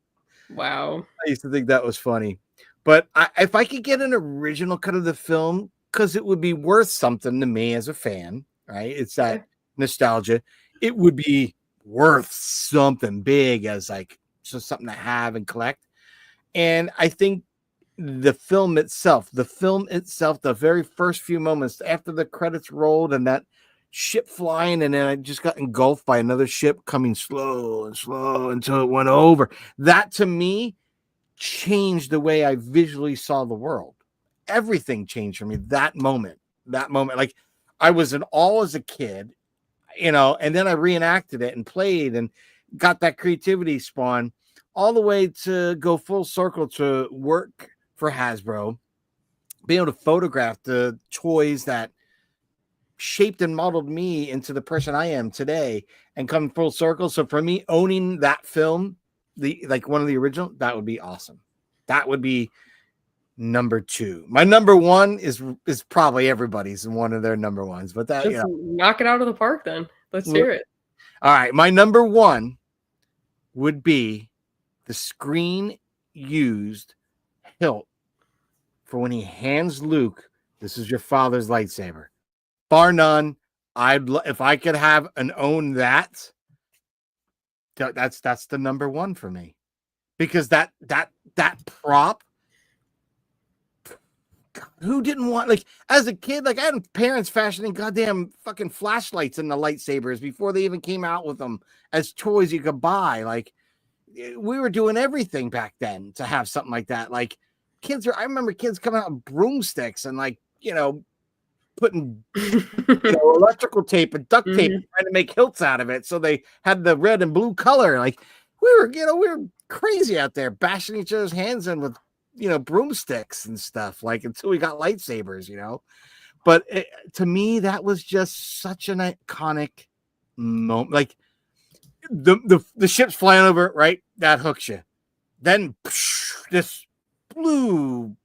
Wow. I used to think that was funny. But if I could get an original cut of the film, because it would be worth something to me as a fan, right? It's that nostalgia. It would be worth something big as like just something to have and collect. And I think the film itself, the very first few moments after the credits rolled and that ship flying, and then I just got engulfed by another ship coming slow and slow until it went over. That to me changed the way I visually saw the world. Everything changed for me that moment. Like I was in awe as a kid, and then I reenacted it and played and got that creativity spawn all the way to go full circle to work for Hasbro, being able to photograph the toys that shaped and modeled me into the person I am today and come full circle. So for me, owning that film, one of the original, that would be awesome. That would be number two. My number one is probably everybody's and one of their number ones, but that Just knock it out of the park then. Let's hear it. All right. My number one would be the screen used hilt for when he hands Luke, this is your father's lightsaber. Bar none. If I could have and own that, that's the number one for me, because that prop, God, who didn't want, like, as a kid, like, I had parents fashioning goddamn fucking flashlights in the lightsabers before they even came out with them as toys you could buy. Like, we were doing everything back then to have something like that. Like, I remember kids coming out with broomsticks and, like, putting electrical tape and duct tape and trying to make hilts out of it, so they had the red and blue color. Like, we were crazy out there bashing each other's hands in with broomsticks and stuff, like, until we got lightsabers. But to me, that was just such an iconic moment. Like, the ship's flying over, right? That hooks you. Then this blue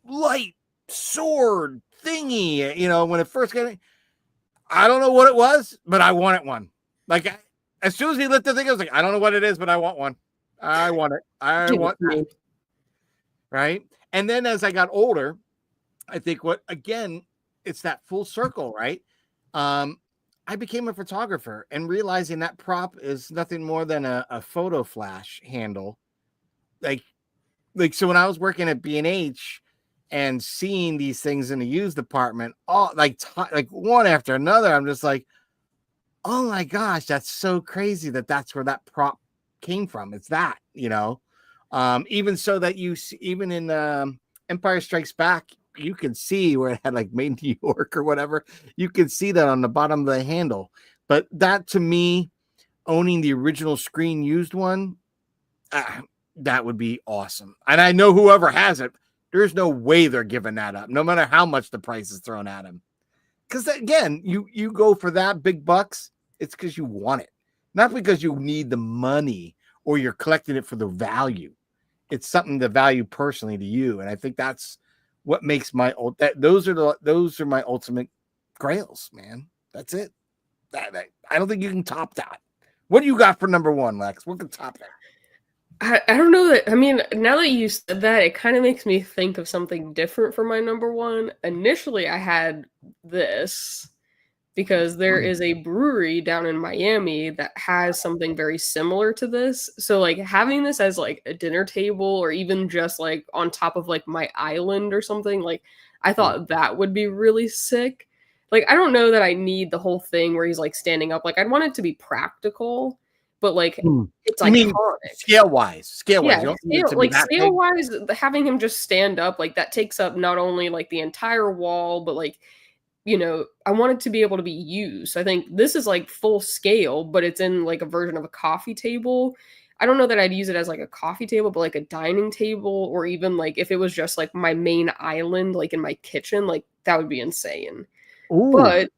light sword thingy, when it first got, I don't know what it was, but I wanted one. Like, as soon as he lit the thing, I was like, I don't know what it is, but I want one. I want it. I want that. Right. And then as I got older, I think it's that full circle, right? I became a photographer and realizing that prop is nothing more than a photo flash handle. Like, so when I was working at B&H and seeing these things in the used department, all like one after another, I'm just like, oh my gosh, that's so crazy that's where that prop came from. It's that, even so that you see, even in Empire Strikes Back, you can see where it had like made New York or whatever. You can see that on the bottom of the handle. But that, to me, owning the original screen used one, that would be awesome. And I know whoever has it, there's no way they're giving that up, no matter how much the price is thrown at them. Because again, you go for that big bucks, it's because you want it, not because you need the money or you're collecting it for the value. It's something to value personally to you, and I think that's what makes those are my ultimate grails, man. That's it. I don't think you can top that. What do you got for number one, Lex? What can top that? I don't know that. I mean, now that you said that, it kind of makes me think of something different for my number one. Initially, I had this because there is a brewery down in Miami that has something very similar to this. So, like, having this as like a dinner table or even just like on top of like my island or something, like, I thought that would be really sick. Like, I don't know that I need the whole thing where he's like standing up. Like, I'd want it to be practical. But like it's like scale wise. Yeah, scale wise, having him just stand up, like, that takes up not only like the entire wall, but like, I want it to be able to be used. So I think this is like full scale, but it's in like a version of a coffee table. I don't know that I'd use it as like a coffee table, but like a dining table, or even like if it was just like my main island, like in my kitchen, like that would be insane. Ooh. But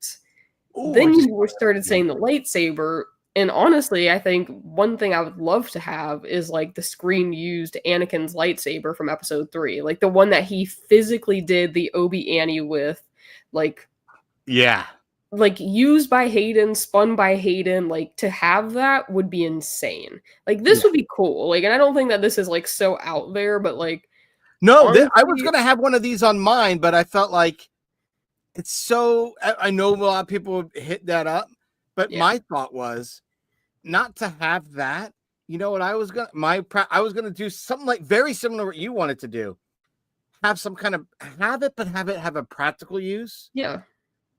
then you started saying the lightsaber. And honestly, I think one thing I would love to have is like the screen used Anakin's lightsaber from episode 3, like the one that he physically did the Obi-Annie with, like, yeah, like used by Hayden, spun by Hayden. Like, to have that would be insane. Like, this would be cool. Like, and I don't think that this is like so out there, but like, no, honestly, I was gonna have one of these on mine, but I felt like it's so. I know a lot of people would hit that up. But my thought was not to have that. You know what I was gonna do something like very similar to what you wanted to do. Have some kind of have it have a practical use. Yeah.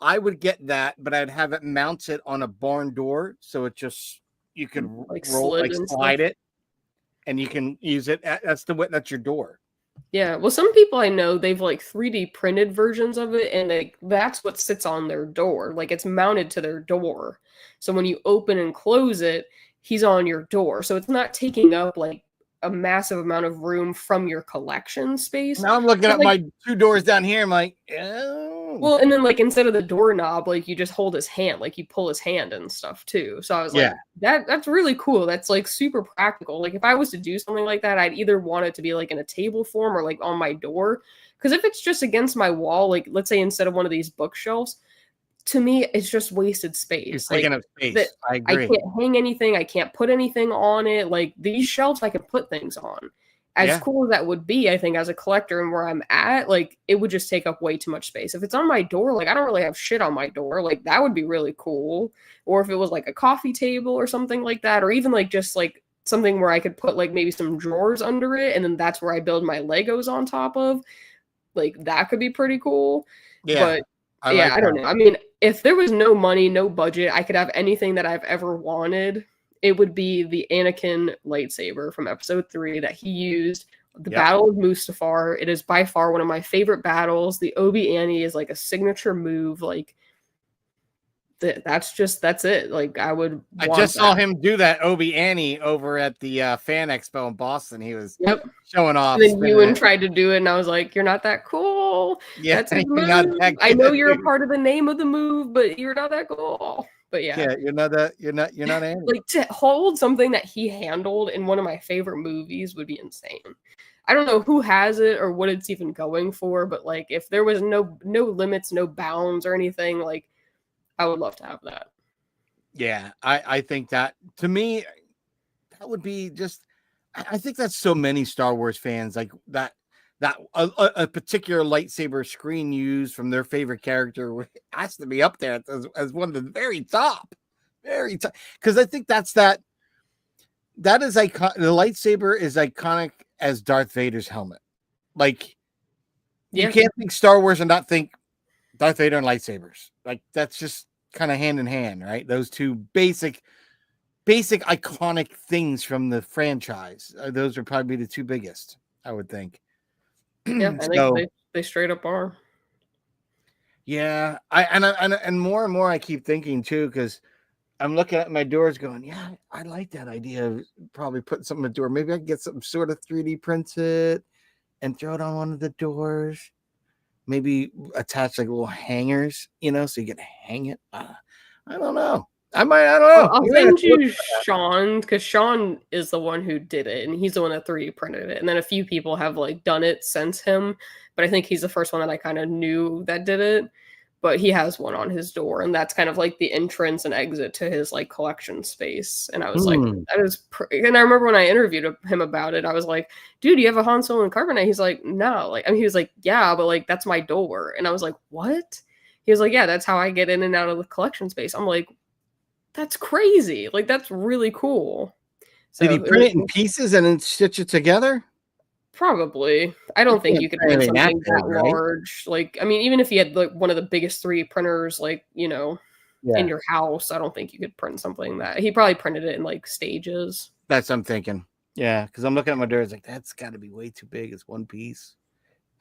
I would get that, but I'd have it mounted on a barn door, so it just you could like slide it, and you can use it. That's your door. Yeah, well, some people I know, they've like 3D printed versions of it, and that's what sits on their door. Like, it's mounted to their door. So when you open and close it, he's on your door. So it's not taking up like a massive amount of room from your collection space. Now I'm looking at my 2 doors down here. I'm like, oh. Well, and then like instead of the doorknob, like you just hold his hand, like you pull his hand and stuff too. So I was like, that's really cool. That's like super practical. Like, if I was to do something like that, I'd either want it to be like in a table form or like on my door. Because if it's just against my wall, like let's say instead of one of these bookshelves, to me, it's just wasted space. It's taking up space. I agree. I can't hang anything. I can't put anything on it. Like, these shelves, I can put things on. As cool as that would be, I think, as a collector and where I'm at, like, it would just take up way too much space. If it's on my door, like, I don't really have shit on my door. Like, that would be really cool. Or if it was like a coffee table or something like that, or even like just like something where I could put like maybe some drawers under it, and then that's where I build my Legos on top of. Like that could be pretty cool. Yeah, But I yeah, like I don't that. know. I mean, if there was no money, no budget, I could have anything that I've ever wanted. It would be the Anakin lightsaber from episode 3 that he used. The Yep. Battle of Mustafar. It is by far one of my favorite battles. The Obi Annie is like a signature move. Like that's it. Like I would. I Want just saw that. him do that Obi Annie over at the Fan Expo in Boston. He was Yep. showing off. And then spinning Ewan it. tried to do it, and I was like, "You're not that cool. Yeah, That's his you're not move. that I know good, you're a dude. part of the name of the move, but you're not that cool." But yeah, Yeah, you're not Annie. like to hold something that he handled in one of my favorite movies would be insane. I don't know who has it or what it's even going for, but like if there was no limits, no bounds or anything, like I would love to have that. Yeah, I think that to me that would be just. I think that's so many Star Wars fans like that. That a particular lightsaber screen used from their favorite character has to be up there as one of the very top, because I think that is iconic. The lightsaber is iconic as Darth Vader's helmet. Like Yeah. you can't think Star Wars and not think Darth Vader and lightsabers. Like that's just kind of hand in hand, right? Those two basic iconic things from the franchise. Those would probably be the two biggest, I would think. Yeah, I So, think they straight up are. yeah, and more I keep thinking too, because I'm looking at my doors going, yeah, I like that idea of probably putting something on the door. Maybe I can get something sort of 3D printed and throw it on one of the doors. Maybe attach like little hangers, so you can hang it. I don't know. I don't know. I'll send you Sean, because Sean is the one who did it, and he's the one that 3D printed it. And then a few people have like done it since him, but I think he's the first one that I kind of knew that did it. But he has one on his door, and that's kind of like the entrance and exit to his like collection space. And I was like, that is, and I remember when I interviewed him about it, I was like, dude, you have a Han Solo and Carbonite? He's like, no, like, I mean, he was like, yeah, but like that's my door. And I was like, what? He was like, yeah, that's how I get in and out of the collection space. I'm like, that's crazy. Like, that's really cool. So, did he print it in pieces and then stitch it together? Probably. I don't think you could print something that right? large. Like, I mean, even if you had like one of the biggest 3D printers, like, in your house, I don't think you could print something that he probably printed it in like stages. That's what I'm thinking. Yeah, because I'm looking at my doors like that's got to be way too big. It's one piece.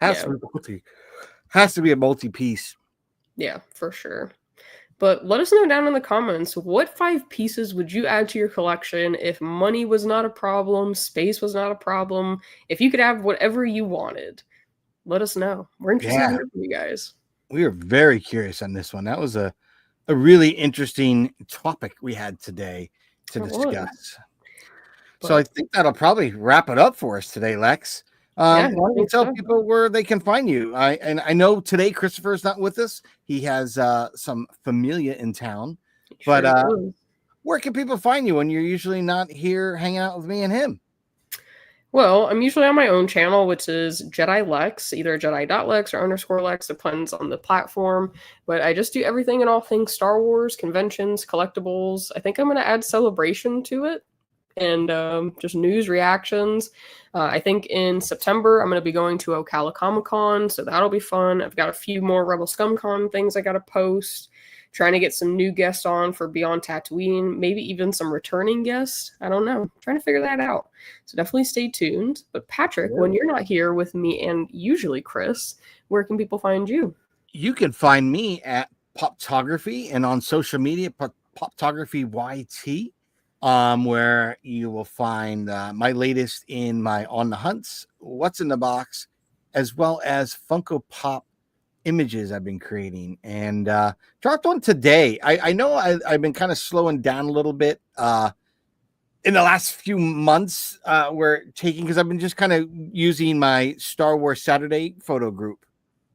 Has to be a multi-piece. Yeah, for sure. But let us know down in the comments, what 5 pieces would you add to your collection if money was not a problem, space was not a problem, if you could have whatever you wanted? Let us know. We're interested in hearing from you guys. We are very curious on this one. That was a really interesting topic we had today to discuss. So I think that'll probably wrap it up for us today, Lex. Why don't you tell people where they can find you? I know today Christopher's not with us. He has some familia in town. But where can people find you when you're usually not here hanging out with me and him? Well, I'm usually on my own channel, which is Jedi Lex, either Jedi.lex or _Lex, depends on the platform. But I just do everything and all things Star Wars, conventions, collectibles. I think I'm going to add celebration to it. And just news reactions. I think in September, I'm going to be going to Ocala Comic-Con, so that'll be fun. I've got a few more Rebel ScumCon things I got to post. Trying to get some new guests on for Beyond Tatooine, maybe even some returning guests. I don't know. Trying to figure that out. So definitely stay tuned. But Patrick, when you're not here with me and usually Chris, where can people find you? You can find me at Poptography and on social media, Poptography YT. Where you will find my latest in my On the Hunts, What's in the Box, as well as Funko Pop images I've been creating. And dropped one today. I know I've been kind of slowing down a little bit in the last few months because I've been just kind of using my Star Wars Saturday photo group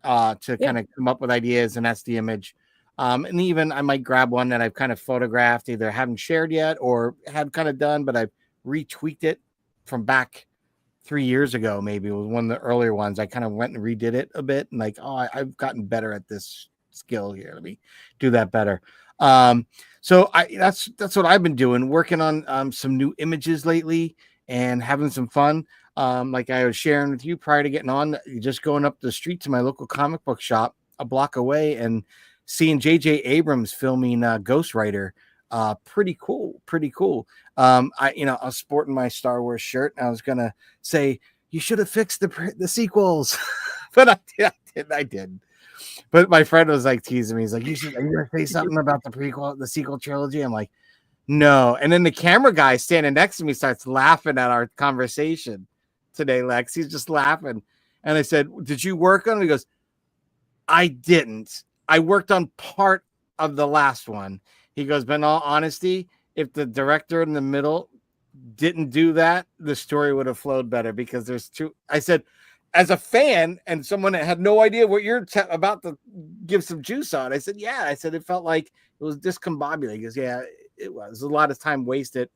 to kind of come up with ideas, and that's the image. And even I might grab one that I've kind of photographed, either haven't shared yet or have kind of done, but I've retweaked it from back 3 years ago. Maybe it was one of the earlier ones. I kind of went and redid it a bit and like, I've gotten better at this skill here. Let me do that better. So that's what I've been doing, working on some new images lately and having some fun. like I was sharing with you prior to getting on, just going up the street to my local comic book shop a block away and seeing J.J. Abrams filming Ghost Rider. Pretty cool. I was sporting my Star Wars shirt, and I was gonna say you should have fixed the sequels, but I didn't. But my friend was like teasing me. He's like, are you gonna say something about the sequel trilogy? I'm like, no. And then the camera guy standing next to me starts laughing at our conversation today, Lex. He's just laughing. And I said, did you work on it? He goes, I didn't. I worked on part of the last one. He goes, but in all honesty, if the director in the middle didn't do that, the story would have flowed better because there's two. I said, as a fan and someone that had no idea what you're about to give some juice on, I said, yeah. I said, it felt like it was discombobulated. He goes, yeah, it was a lot of time wasted,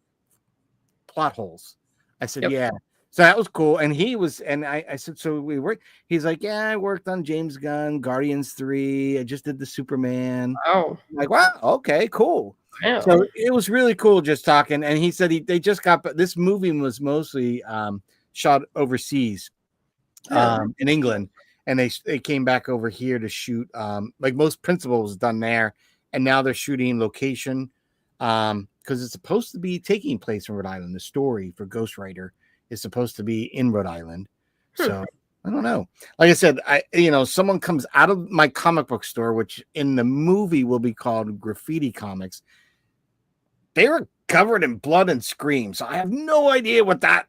plot holes. I said, Yep. yeah. So that was cool. And he was, and I said, so we worked. He's like, yeah, I worked on James Gunn, Guardians 3. I just did the Superman. Wow. I'm like, wow, okay, cool. Wow. So it was really cool just talking. And he said they just got, but this movie was mostly shot overseas in England. And they came back over here to shoot, like most principal was done there. And now they're shooting location because it's supposed to be taking place in Rhode Island. The story for Ghost Rider is supposed to be in Rhode Island. So I don't know. Like I said, someone comes out of my comic book store, which in the movie will be called Graffiti Comics. They were covered in blood and scream. So I have no idea what that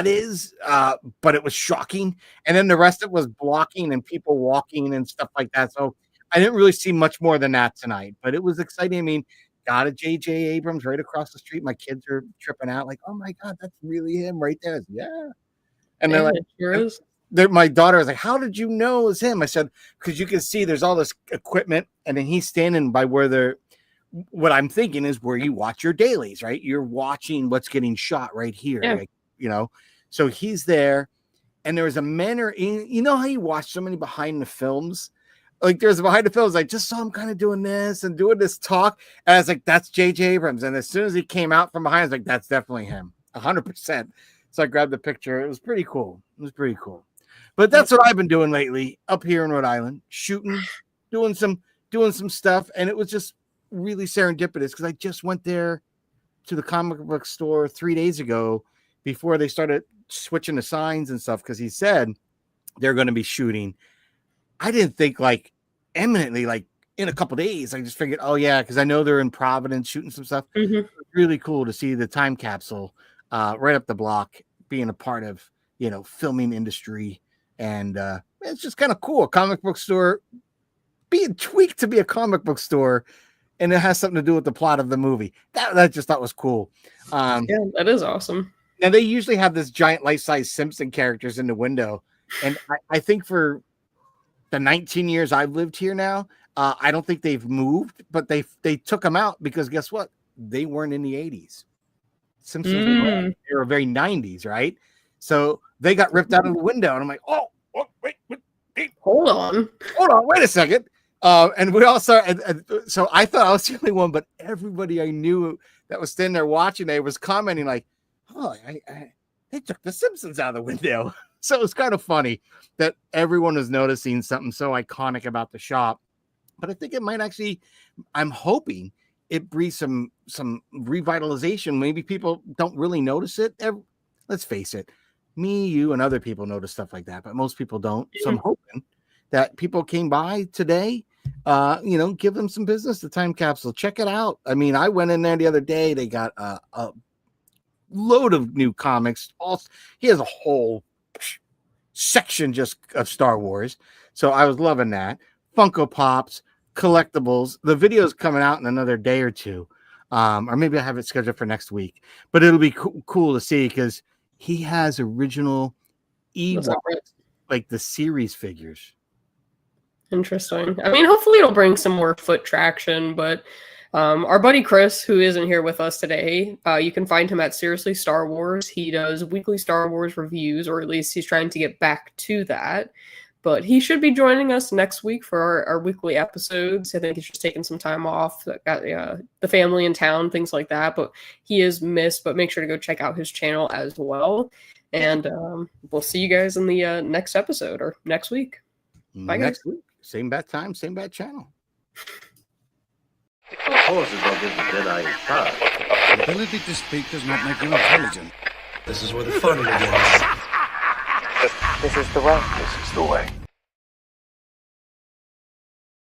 is, but it was shocking. And then the rest of it was blocking and people walking and stuff like that. So I didn't really see much more than that tonight, but it was exciting. I mean, got a J.J. Abrams right across the street. My kids are tripping out like, oh my God, that's really him right there. Said, yeah. And they're like, sure is. my daughter was like, how did you know it was him? I said, because you can see there's all this equipment and then he's standing by where what I'm thinking is where you watch your dailies, right? You're watching what's getting shot right here. Yeah. Like, so he's there and there was a manner, you know how you watch so many behind the films? Like there's a behind the films, I just saw him kind of doing this and doing this talk. And I was like, that's J.J. Abrams. And as soon as he came out from behind, I was like, that's definitely him. 100%. So I grabbed the picture. It was pretty cool. But that's what I've been doing lately up here in Rhode Island, shooting, doing some stuff. And it was just really serendipitous because I just went there to the comic book store 3 days ago before they started switching the signs and stuff because he said they're going to be shooting. I didn't think like eminently, like in a couple days. I just figured, oh yeah, because I know they're in Providence shooting some stuff. Mm-hmm. Really cool to see the time capsule right up the block being a part of filming industry, and it's just kind of cool. A comic book store being tweaked to be a comic book store, and it has something to do with the plot of the movie. That I just thought was cool. Yeah, that is awesome. Now they usually have this giant life-size Simpson characters in the window, and I think for the 19 years I've lived here now, I don't think they've moved, but they took them out because guess what? They weren't in the 80s. Simpsons they were very 90s, right? So they got ripped out of the window, and I'm like, oh wait, hold on, wait a second. And we all saw, and so I thought I was the only one, but everybody I knew that was standing there watching, they was commenting like, oh, they took the Simpsons out of the window. So it was kind of funny that everyone was noticing something so iconic about the shop. But I think it might actually, I'm hoping it breeds some revitalization. Maybe people don't really notice it. Let's face it. Me, you, and other people notice stuff like that, but most people don't. So I'm hoping that people came by today, give them some business, the time capsule. Check it out. I mean, I went in there the other day. They got a load of new comics. He has a whole section just of Star Wars. So I was loving that. Funko Pops, collectibles. The video is coming out in another day or two. Or maybe I have it scheduled for next week. But it'll be cool to see because he has original Ewok, like the series figures. Interesting. I mean, hopefully it'll bring some more foot traction, but our buddy Chris, who isn't here with us today, you can find him at Seriously Star Wars. He does weekly Star Wars reviews, or at least he's trying to get back to that. But he should be joining us next week for our weekly episodes. I think he's just taking some time off. Got the family in town, things like that. But he is missed. But make sure to go check out his channel as well. And we'll see you guys in the next episode or next week. Bye, guys. Next week, same bat time, same bat channel. Horses are the Jedi power. The ability to speak does not make you intelligent. This is where the fun begins. This is the way. This is the way.